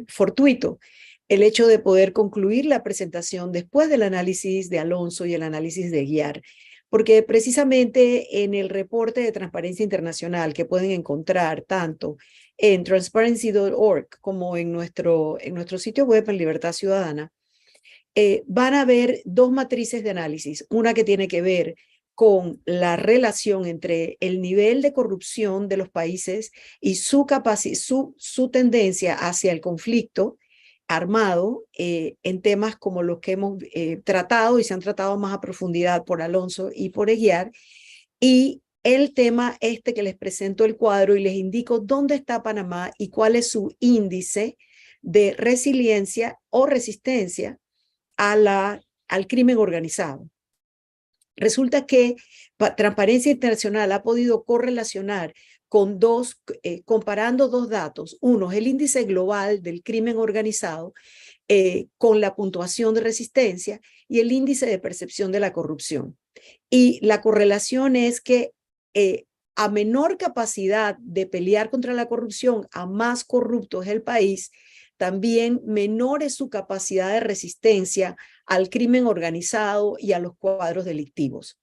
fortuito el hecho de poder concluir la presentación después del análisis de Alonso y el análisis de Eguiar, porque precisamente en el reporte de Transparencia Internacional que pueden encontrar tanto en transparency.org como en nuestro sitio web en Libertad Ciudadana, van a ver 2 matrices de análisis, una que tiene que ver con la relación entre el nivel de corrupción de los países y su tendencia hacia el conflicto, armado en temas como los que hemos tratado y se han tratado más a profundidad por Alonso y por Eguiar, y el tema que les presento el cuadro y les indico dónde está Panamá y cuál es su índice de resiliencia o resistencia al crimen organizado. Resulta que Transparencia Internacional ha podido correlacionar con comparando dos datos. Uno es el índice global del crimen organizado con la puntuación de resistencia y el índice de percepción de la corrupción. Y la correlación es que a menor capacidad de pelear contra la corrupción, a más corrupto es el país, también menor es su capacidad de resistencia al crimen organizado y a los cuadros delictivos.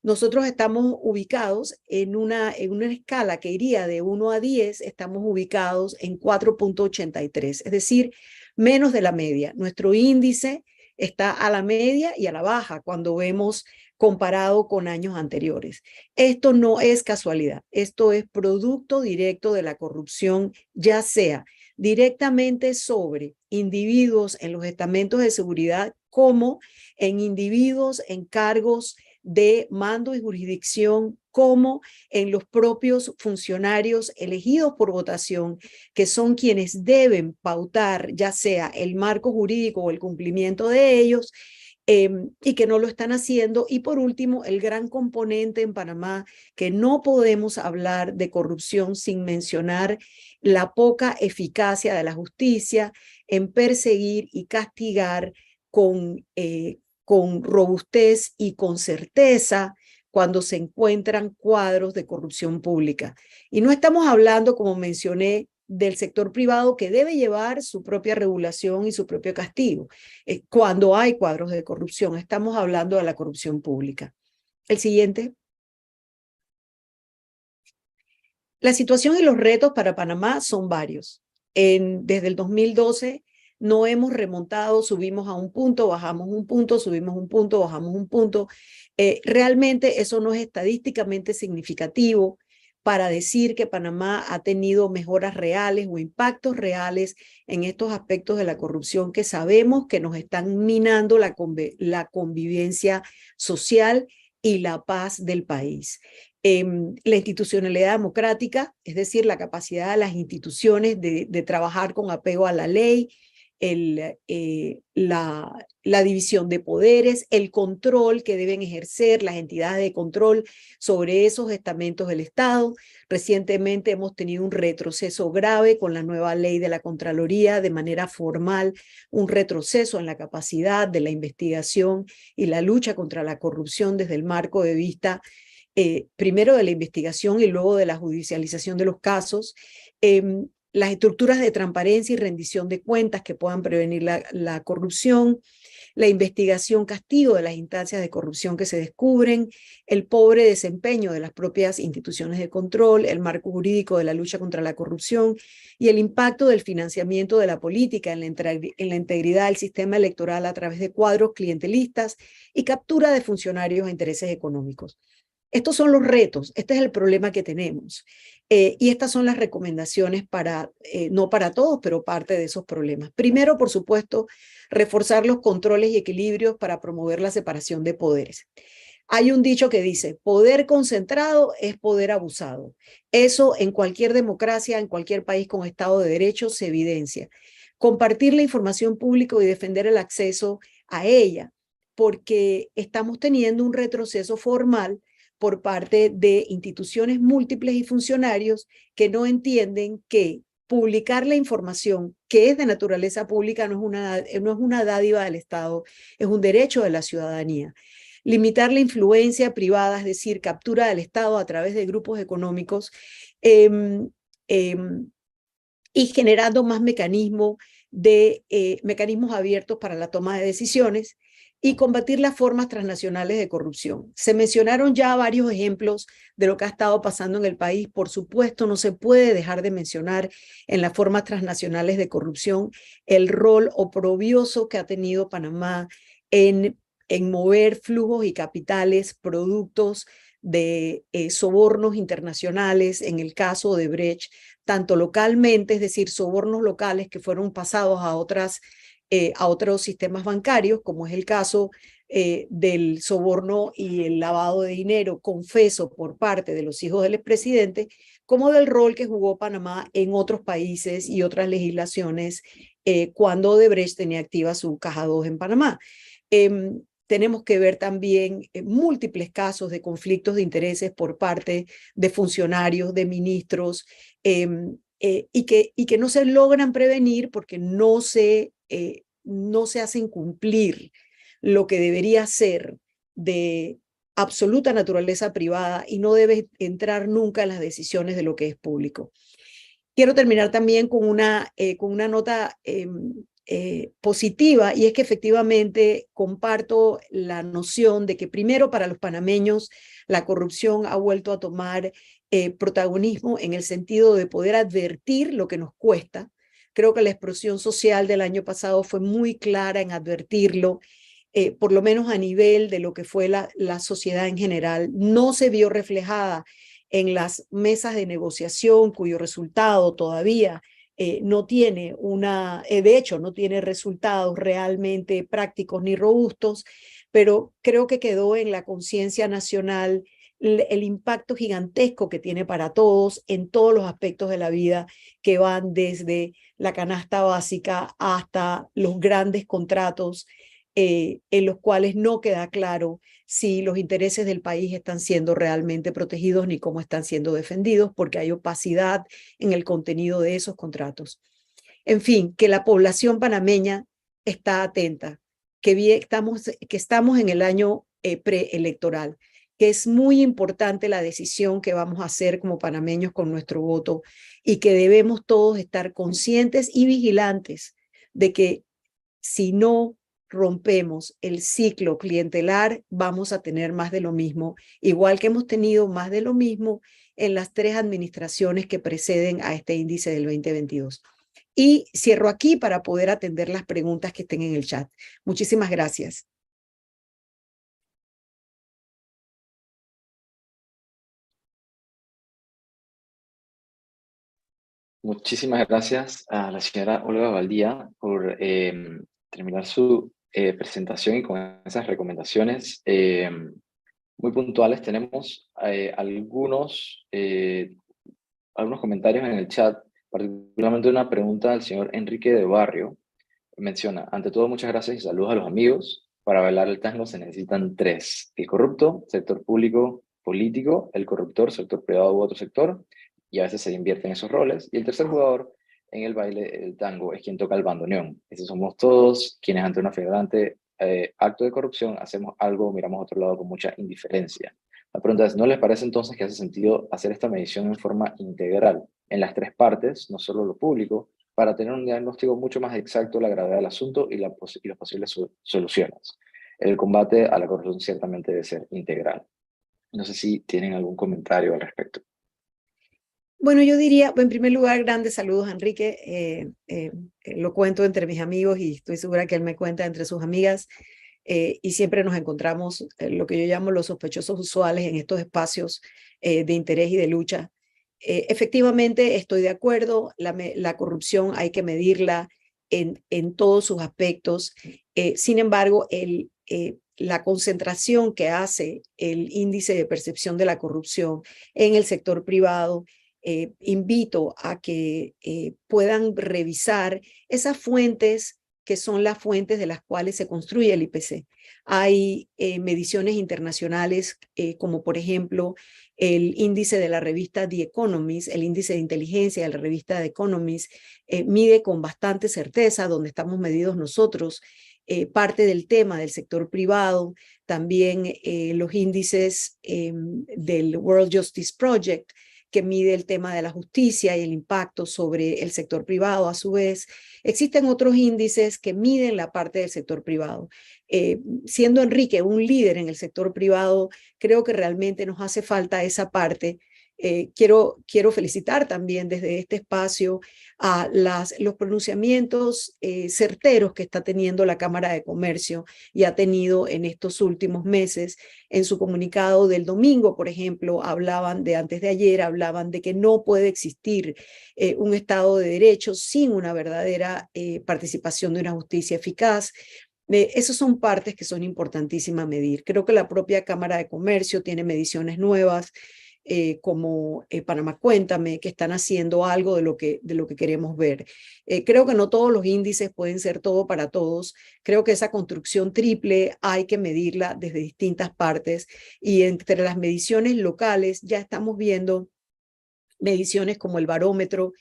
Nosotros estamos ubicados en una escala que iría de 1 a 10, estamos ubicados en 4.83, es decir, menos de la media. Nuestro índice está a la media y a la baja cuando vemos comparado con años anteriores. Esto no es casualidad, esto es producto directo de la corrupción, ya sea directamente sobre individuos en los estamentos de seguridad como en individuos en cargos de mando y jurisdicción, como en los propios funcionarios elegidos por votación, que son quienes deben pautar ya sea el marco jurídico o el cumplimiento de ellos, y que no lo están haciendo. Y por último, el gran componente en Panamá, que no podemos hablar de corrupción sin mencionar la poca eficacia de la justicia en perseguir y castigar con robustez y con certeza cuando se encuentran cuadros de corrupción pública. Y no estamos hablando, como mencioné, del sector privado, que debe llevar su propia regulación y su propio castigo. Cuando hay cuadros de corrupción, estamos hablando de la corrupción pública. El siguiente. La situación y los retos para Panamá son varios. Desde el 2012 no hemos remontado, subimos a un punto, bajamos un punto, subimos un punto, bajamos un punto. Realmente eso no es estadísticamente significativo para decir que Panamá ha tenido mejoras reales o impactos reales en estos aspectos de la corrupción que sabemos que nos están minando la convivencia social y la paz del país. La institucionalidad democrática, es decir, la capacidad de las instituciones de trabajar con apego a la ley, la división de poderes, el control que deben ejercer las entidades de control sobre esos estamentos del Estado. Recientemente hemos tenido un retroceso grave con la nueva ley de la Contraloría, de manera formal, un retroceso en la capacidad de la investigación y la lucha contra la corrupción desde el marco de vista primero de la investigación y luego de la judicialización de los casos. Las estructuras de transparencia y rendición de cuentas que puedan prevenir la corrupción, la investigación castigo de las instancias de corrupción que se descubren, el pobre desempeño de las propias instituciones de control, el marco jurídico de la lucha contra la corrupción y el impacto del financiamiento de la política en la integridad del sistema electoral a través de cuadros clientelistas y captura de funcionarios a intereses económicos. Estos son los retos, este es el problema que tenemos. Y estas son las recomendaciones para, no para todos, pero parte de esos problemas. Primero, por supuesto, reforzar los controles y equilibrios para promover la separación de poderes. Hay un dicho que dice, poder concentrado es poder abusado. Eso en cualquier democracia, en cualquier país con Estado de Derecho se evidencia. Compartir la información pública y defender el acceso a ella, porque estamos teniendo un retroceso formal por parte de instituciones múltiples y funcionarios que no entienden que publicar la información que es de naturaleza pública no es una dádiva del Estado, es un derecho de la ciudadanía. Limitar la influencia privada, es decir, captura del Estado a través de grupos económicos y generando más mecanismos abiertos para la toma de decisiones, y combatir las formas transnacionales de corrupción. Se mencionaron ya varios ejemplos de lo que ha estado pasando en el país. Por supuesto, no se puede dejar de mencionar en las formas transnacionales de corrupción el rol oprobioso que ha tenido Panamá en mover flujos y capitales, productos de sobornos internacionales, en el caso de Brecht, tanto localmente, es decir, sobornos locales que fueron pasados a otros sistemas bancarios, como es el caso del soborno y el lavado de dinero confeso por parte de los hijos del expresidente, como del rol que jugó Panamá en otros países y otras legislaciones cuando Odebrecht tenía activa su caja 2 en Panamá. Tenemos que ver también múltiples casos de conflictos de intereses por parte de funcionarios, de ministros, y que no se logran prevenir porque no se hacen cumplir lo que debería ser de absoluta naturaleza privada y no debe entrar nunca en las decisiones de lo que es público. Quiero terminar también con una nota positiva, y es que efectivamente comparto la noción de que primero para los panameños la corrupción ha vuelto a tomar protagonismo en el sentido de poder advertir lo que nos cuesta. Creo que la explosión social del año pasado fue muy clara en advertirlo, por lo menos a nivel de lo que fue la sociedad en general. No se vio reflejada en las mesas de negociación, cuyo resultado todavía no tiene de hecho, no tiene resultados realmente prácticos ni robustos, pero creo que quedó en la conciencia nacional el impacto gigantesco que tiene para todos en todos los aspectos de la vida, que van desde la canasta básica hasta los grandes contratos en los cuales no queda claro si los intereses del país están siendo realmente protegidos ni cómo están siendo defendidos, porque hay opacidad en el contenido de esos contratos. En fin, que la población panameña está atenta, que estamos en el año preelectoral, que es muy importante la decisión que vamos a hacer como panameños con nuestro voto y que debemos todos estar conscientes y vigilantes de que si no rompemos el ciclo clientelar, vamos a tener más de lo mismo, igual que hemos tenido más de lo mismo en las 3 administraciones que preceden a este índice del 2022. Y cierro aquí para poder atender las preguntas que estén en el chat. Muchísimas gracias. Muchísimas gracias a la señora Olga Valdía por terminar su presentación y con esas recomendaciones muy puntuales. Tenemos algunos comentarios en el chat, particularmente una pregunta del señor Enrique de Barrio. Menciona, ante todo, muchas gracias y saludos a los amigos. Para bailar el tango se necesitan 3. El corrupto, sector público, político, el corruptor, sector privado u otro sector, y a veces se invierten esos roles. Y el tercer jugador en el baile del tango es quien toca el bandoneón. Esos somos todos quienes ante una flagrante acto de corrupción hacemos algo, miramos a otro lado con mucha indiferencia. La pregunta es, ¿no les parece entonces que hace sentido hacer esta medición en forma integral en las 3 partes, no solo lo público, para tener un diagnóstico mucho más exacto de la gravedad del asunto y las posibles soluciones? El combate a la corrupción ciertamente debe ser integral. No sé si tienen algún comentario al respecto. Bueno, yo diría, en primer lugar, grandes saludos a Enrique. Lo cuento entre mis amigos y estoy segura que él me cuenta entre sus amigas. Y siempre nos encontramos lo que yo llamo los sospechosos usuales en estos espacios de interés y de lucha. Efectivamente, estoy de acuerdo, la corrupción hay que medirla en todos sus aspectos. Sin embargo, la concentración que hace el índice de percepción de la corrupción en el sector privado, invito a que puedan revisar esas fuentes que son las fuentes de las cuales se construye el IPC. Hay mediciones internacionales como por ejemplo el índice de la revista The Economist, el índice de inteligencia de la revista The Economist, mide con bastante certeza donde estamos medidos nosotros, parte del tema del sector privado, también los índices del World Justice Project, que mide el tema de la justicia y el impacto sobre el sector privado. A su vez, existen otros índices que miden la parte del sector privado. Siendo Enrique un líder en el sector privado, creo que realmente nos hace falta esa parte Quiero felicitar también desde este espacio a los pronunciamientos certeros que está teniendo la Cámara de Comercio y ha tenido en estos últimos meses. En su comunicado del domingo, por ejemplo, antes de ayer, hablaban de que no puede existir un Estado de Derecho sin una verdadera participación de una justicia eficaz. Esas son partes que son importantísimas medir. Creo que la propia Cámara de Comercio tiene mediciones nuevas, como Panamá Cuéntame, que están haciendo algo de lo que queremos ver. Creo que no todos los índices pueden ser todo para todos. Creo que esa construcción triple hay que medirla desde distintas partes, y entre las mediciones locales ya estamos viendo mediciones como el barómetro,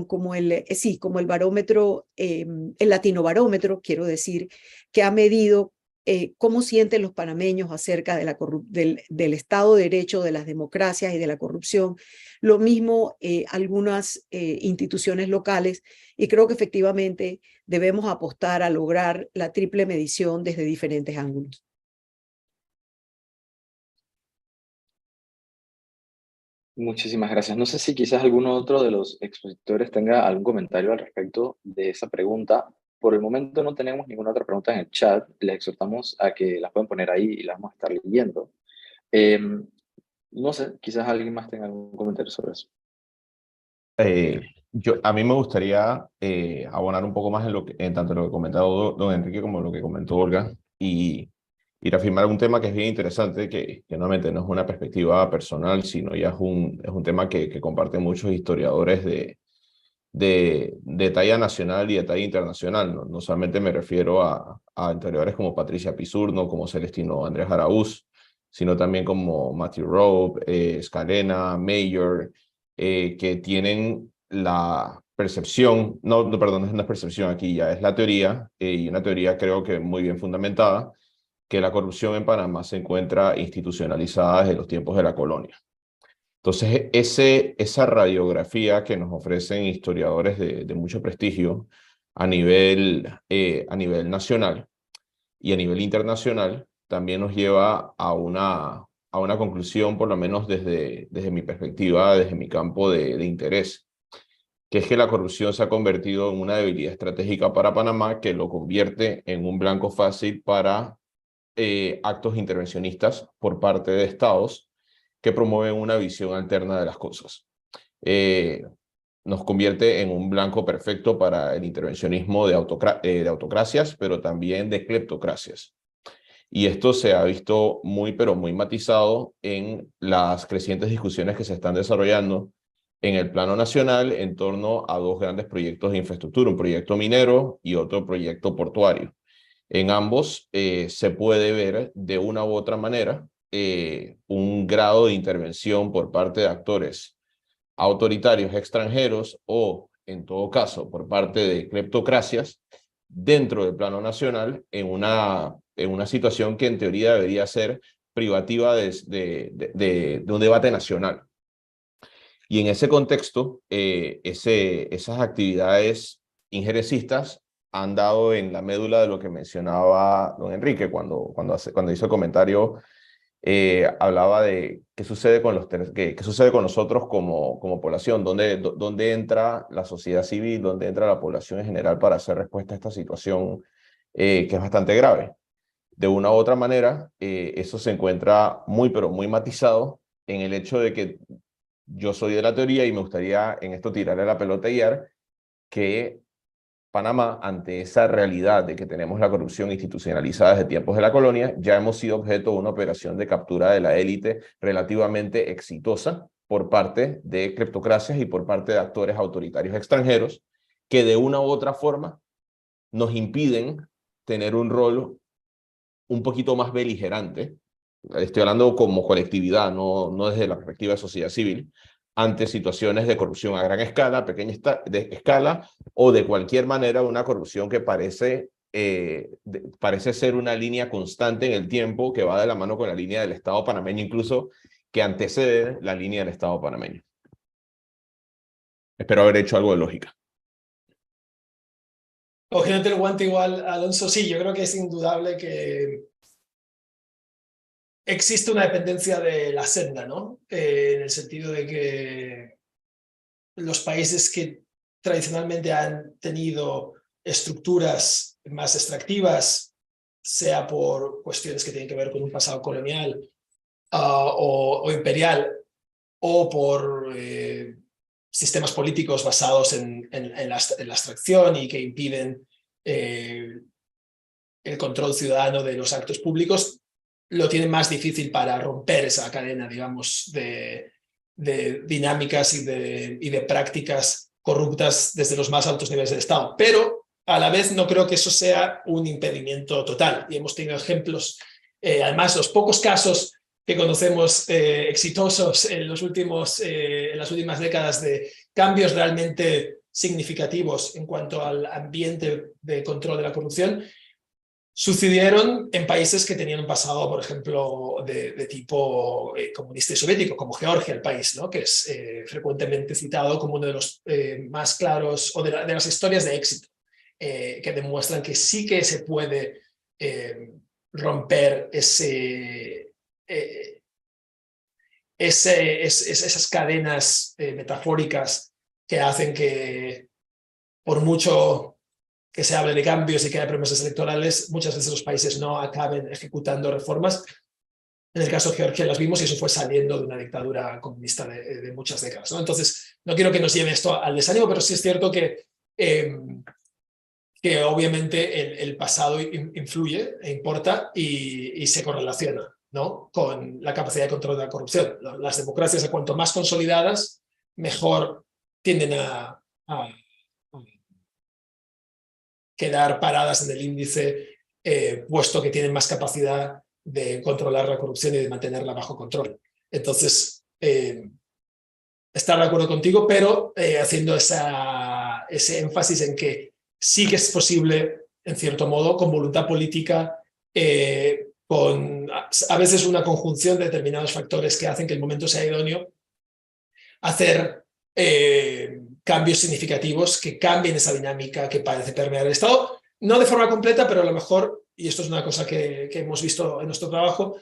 como el barómetro, el Latinobarómetro, quiero decir, que ha medido cómo sienten los panameños acerca de del Estado de Derecho, de las democracias y de la corrupción. Lo mismo algunas instituciones locales, y creo que efectivamente debemos apostar a lograr la triple medición desde diferentes ángulos. Muchísimas gracias. No sé si quizás alguno otro de los expositores tenga algún comentario al respecto de esa pregunta. Por el momento no tenemos ninguna otra pregunta en el chat. Les exhortamos a que las puedan poner ahí y las vamos a estar leyendo. No sé, quizás alguien más tenga algún comentario sobre eso. A mí me gustaría abonar un poco más en tanto lo que comentado don Enrique como lo que comentó Olga, y reafirmar un tema que es bien interesante, que nuevamente no es una perspectiva personal, sino ya es un tema que comparten muchos historiadores de talla nacional y de talla internacional. No solamente me refiero a historiadores como Patricia Pizurno, como Celestino Andrés Araúz, sino también como Matthew Rowe, Scalena, Mayor, que tienen la percepción, perdón, no es una percepción aquí, ya es la teoría, y una teoría creo que muy bien fundamentada, que la corrupción en Panamá se encuentra institucionalizada desde los tiempos de la colonia. Entonces, esa radiografía que nos ofrecen historiadores de mucho prestigio a nivel nacional y a nivel internacional, también nos lleva a una conclusión, por lo menos desde mi perspectiva, desde mi campo de interés, que es que la corrupción se ha convertido en una debilidad estratégica para Panamá, que lo convierte en un blanco fácil para actos intervencionistas por parte de estados que promueven una visión alterna de las cosas. Nos convierte en un blanco perfecto para el intervencionismo de autocracias, pero también de cleptocracias. Y esto se ha visto pero muy matizado en las crecientes discusiones que se están desarrollando en el plano nacional en torno a dos grandes proyectos de infraestructura, un proyecto minero y otro proyecto portuario. En ambos se puede ver de una u otra manera un grado de intervención por parte de actores autoritarios extranjeros o, en todo caso, por parte de cleptocracias dentro del plano nacional en una situación que en teoría debería ser privativa de un debate nacional. Y en ese contexto, esas actividades injerencistas han dado en la médula de lo que mencionaba don Enrique cuando hizo el comentario. Hablaba de qué sucede con nosotros como población, dónde entra la sociedad civil, dónde entra la población en general para hacer respuesta a esta situación que es bastante grave. De una u otra manera, eso se encuentra pero muy matizado en el hecho de que yo soy de la teoría y me gustaría en esto tirarle la pelota y guiar que Panamá, ante esa realidad de que tenemos la corrupción institucionalizada desde tiempos de la colonia, ya hemos sido objeto de una operación de captura de la élite relativamente exitosa por parte de cleptocracias y por parte de actores autoritarios extranjeros que de una u otra forma nos impiden tener un rol un poquito más beligerante. Estoy hablando como colectividad, no desde la perspectiva de sociedad civil, ante situaciones de corrupción a gran escala, pequeña escala, o de cualquier manera una corrupción que parece ser una línea constante en el tiempo que va de la mano con la línea del Estado panameño, incluso que antecede la línea del Estado panameño. Espero haber hecho algo de lógica. Cogiéndote el guante igual, Alonso, sí, yo creo que es indudable que existe una dependencia de la senda, ¿no? En el sentido de que los países que tradicionalmente han tenido estructuras más extractivas, sea por cuestiones que tienen que ver con un pasado colonial o imperial, o por sistemas políticos basados en la extracción y que impiden el control ciudadano de los actos públicos, lo tienen más difícil para romper esa cadena, digamos, de dinámicas y de prácticas corruptas desde los más altos niveles del Estado. Pero a la vez no creo que eso sea un impedimento total. Y hemos tenido ejemplos, además los pocos casos que conocemos exitosos en las últimas décadas de cambios realmente significativos en cuanto al ambiente de control de la corrupción, sucedieron en países que tenían un pasado, por ejemplo, de tipo comunista y soviético, como Georgia, el país, ¿no? Que es frecuentemente citado como uno de los más claros, o de las historias de éxito, que demuestran que sí que se puede romper esas cadenas metafóricas que hacen que, por mucho que se hable de cambios y que haya promesas electorales, muchas veces los países no acaben ejecutando reformas. En el caso de Georgia las vimos y eso fue saliendo de una dictadura comunista de muchas décadas, ¿no? Entonces, no quiero que nos lleve esto al desánimo, pero sí es cierto que obviamente el pasado influye e importa y se correlaciona, ¿no? Con la capacidad de control de la corrupción. Las democracias, a cuanto más consolidadas, mejor tienden a quedar paradas en el índice, puesto que tienen más capacidad de controlar la corrupción y de mantenerla bajo control. Entonces, estar de acuerdo contigo, pero haciendo ese énfasis en que sí que es posible, en cierto modo, con voluntad política, con a veces una conjunción de determinados factores que hacen que el momento sea idóneo, hacer cambios significativos que cambien esa dinámica que parece permear el Estado, no de forma completa, pero a lo mejor, y esto es una cosa que hemos visto en nuestro trabajo,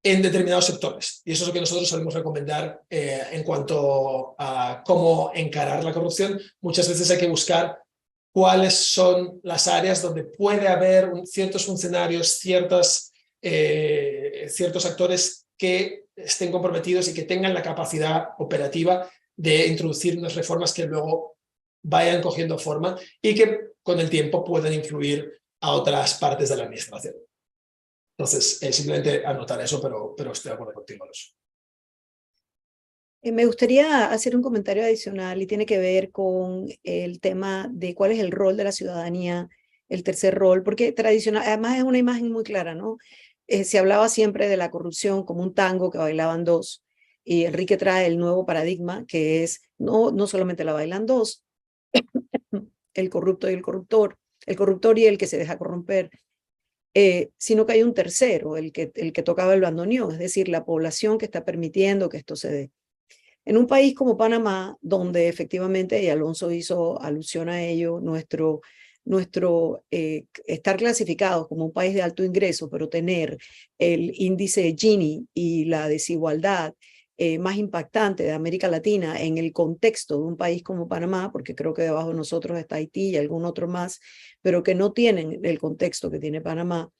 en determinados sectores. Y eso es lo que nosotros solemos recomendar en cuanto a cómo encarar la corrupción. Muchas veces hay que buscar cuáles son las áreas donde puede haber ciertos funcionarios, ciertos actores que estén comprometidos y que tengan la capacidad operativa de introducir unas reformas que luego vayan cogiendo forma y que con el tiempo puedan influir a otras partes de la administración. Entonces, simplemente anotar eso, pero estoy de acuerdo contigo, Alonso. Me gustaría hacer un comentario adicional y tiene que ver con el tema de cuál es el rol de la ciudadanía, el tercer rol, porque tradicional, además es una imagen muy clara, ¿no? Se hablaba siempre de la corrupción como un tango que bailaban dos, y Enrique trae el nuevo paradigma que es no solamente la bailan dos, el corrupto y el corruptor y el que se deja corromper, sino que hay un tercero, el que tocaba el bandoneón, es decir, la población que está permitiendo que esto se dé. En un país como Panamá, donde efectivamente, y Alonso hizo alusión a ello, nuestro estar clasificados como un país de alto ingreso, pero tener el índice Gini y la desigualdad más impactante de América Latina en el contexto de un país como Panamá, porque creo que debajo de nosotros está Haití y algún otro más, pero que no tienen el contexto que tiene Panamá,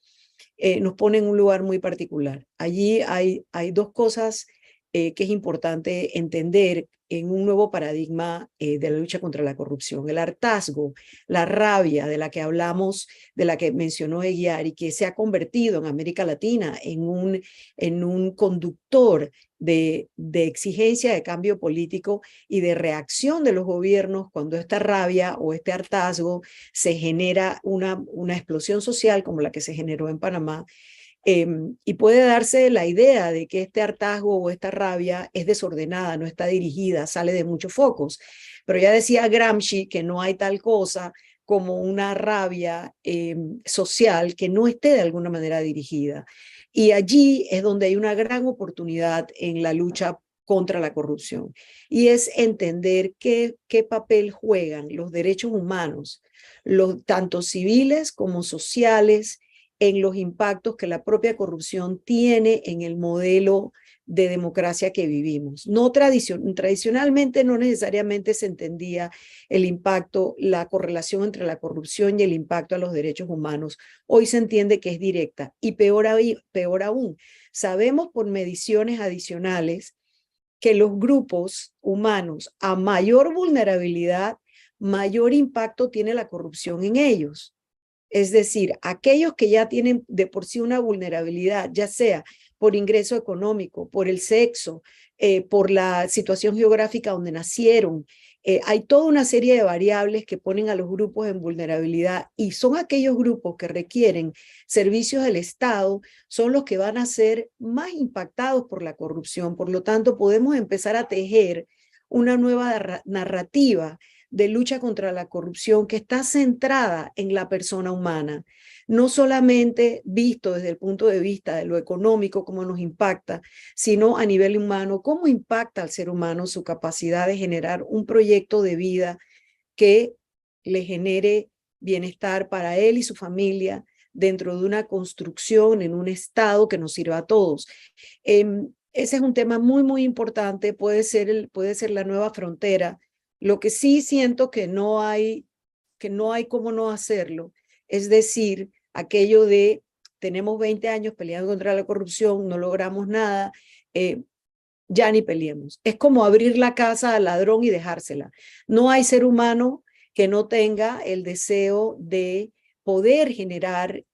nos pone en un lugar muy particular. Allí hay dos cosas que es importante entender en un nuevo paradigma de la lucha contra la corrupción. El hartazgo, la rabia de la que hablamos, de la que mencionó Eguiar y que se ha convertido en América Latina en un conductor de exigencia de cambio político y de reacción de los gobiernos cuando esta rabia o este hartazgo se genera una explosión social como la que se generó en Panamá. Y puede darse la idea de que este hartazgo o esta rabia es desordenada, no está dirigida, sale de muchos focos. Pero ya decía Gramsci que no hay tal cosa como una rabia social que no esté de alguna manera dirigida. Y allí es donde hay una gran oportunidad en la lucha contra la corrupción. Y es entender qué papel juegan los derechos humanos, tanto civiles como sociales, en los impactos que la propia corrupción tiene en el modelo de democracia que vivimos. Tradicionalmente no necesariamente se entendía el impacto, la correlación entre la corrupción y el impacto a los derechos humanos. Hoy se entiende que es directa y peor aún, sabemos por mediciones adicionales que los grupos humanos a mayor vulnerabilidad, mayor impacto tiene la corrupción en ellos. Es decir, aquellos que ya tienen de por sí una vulnerabilidad, ya sea por ingreso económico, por el sexo, por la situación geográfica donde nacieron, hay toda una serie de variables que ponen a los grupos en vulnerabilidad y son aquellos grupos que requieren servicios del Estado, son los que van a ser más impactados por la corrupción. Por lo tanto, podemos empezar a tejer una nueva narrativa de lucha contra la corrupción que está centrada en la persona humana, no solamente visto desde el punto de vista de lo económico, cómo nos impacta, sino a nivel humano, cómo impacta al ser humano su capacidad de generar un proyecto de vida que le genere bienestar para él y su familia dentro de una construcción en un estado que nos sirva a todos. Ese es un tema muy, muy importante, puede ser la nueva frontera. Lo que sí siento que no hay cómo no hacerlo, es decir, aquello de tenemos 20 años peleando contra la corrupción, no logramos nada, ya ni peleemos. Es como abrir la casa al ladrón y dejársela. No hay ser humano que no tenga el deseo de poder generar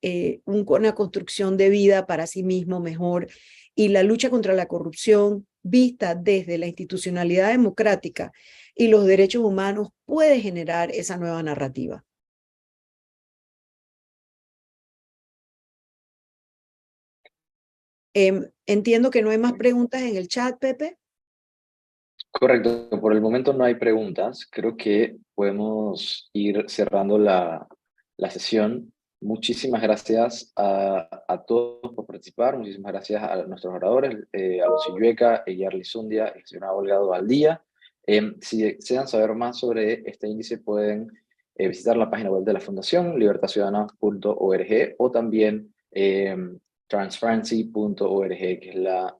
una construcción de vida para sí mismo mejor, y la lucha contra la corrupción vista desde la institucionalidad democrática y los derechos humanos puede generar esa nueva narrativa. Entiendo que no hay más preguntas en el chat, Pepe. Correcto, por el momento no hay preguntas. Creo que podemos ir cerrando la sesión. Muchísimas gracias a todos por participar. Muchísimas gracias a nuestros oradores, Alonso Illueca, Yarly Zundia y el señor Olga Valdía. Si desean saber más sobre este índice, pueden visitar la página web de la Fundación, libertadciudadana.org, o también transparency.org, que es la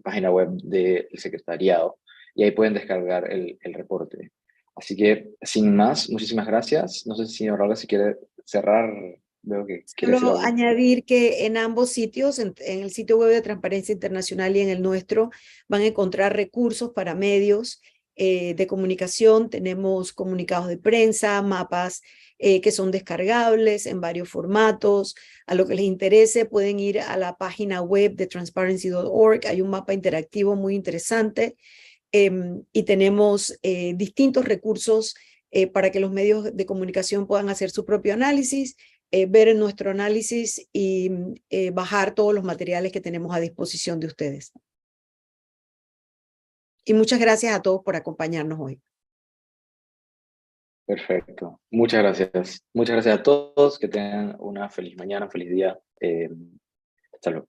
página web del secretariado, y ahí pueden descargar el reporte. Así que, sin más, muchísimas gracias. No sé si señor Olga, si quiere cerrar, veo que quiere decir Solo algo. añadir que en ambos sitios, en el sitio web de Transparencia Internacional y en el nuestro, van a encontrar recursos para medios de comunicación. Tenemos comunicados de prensa, mapas que son descargables en varios formatos. A lo que les interese, pueden ir a la página web de transparency.org. Hay un mapa interactivo muy interesante. Y tenemos distintos recursos para que los medios de comunicación puedan hacer su propio análisis, ver nuestro análisis y bajar todos los materiales que tenemos a disposición de ustedes. Y muchas gracias a todos por acompañarnos hoy. Perfecto. Muchas gracias. Muchas gracias a todos. Que tengan una feliz mañana, feliz día. Hasta luego.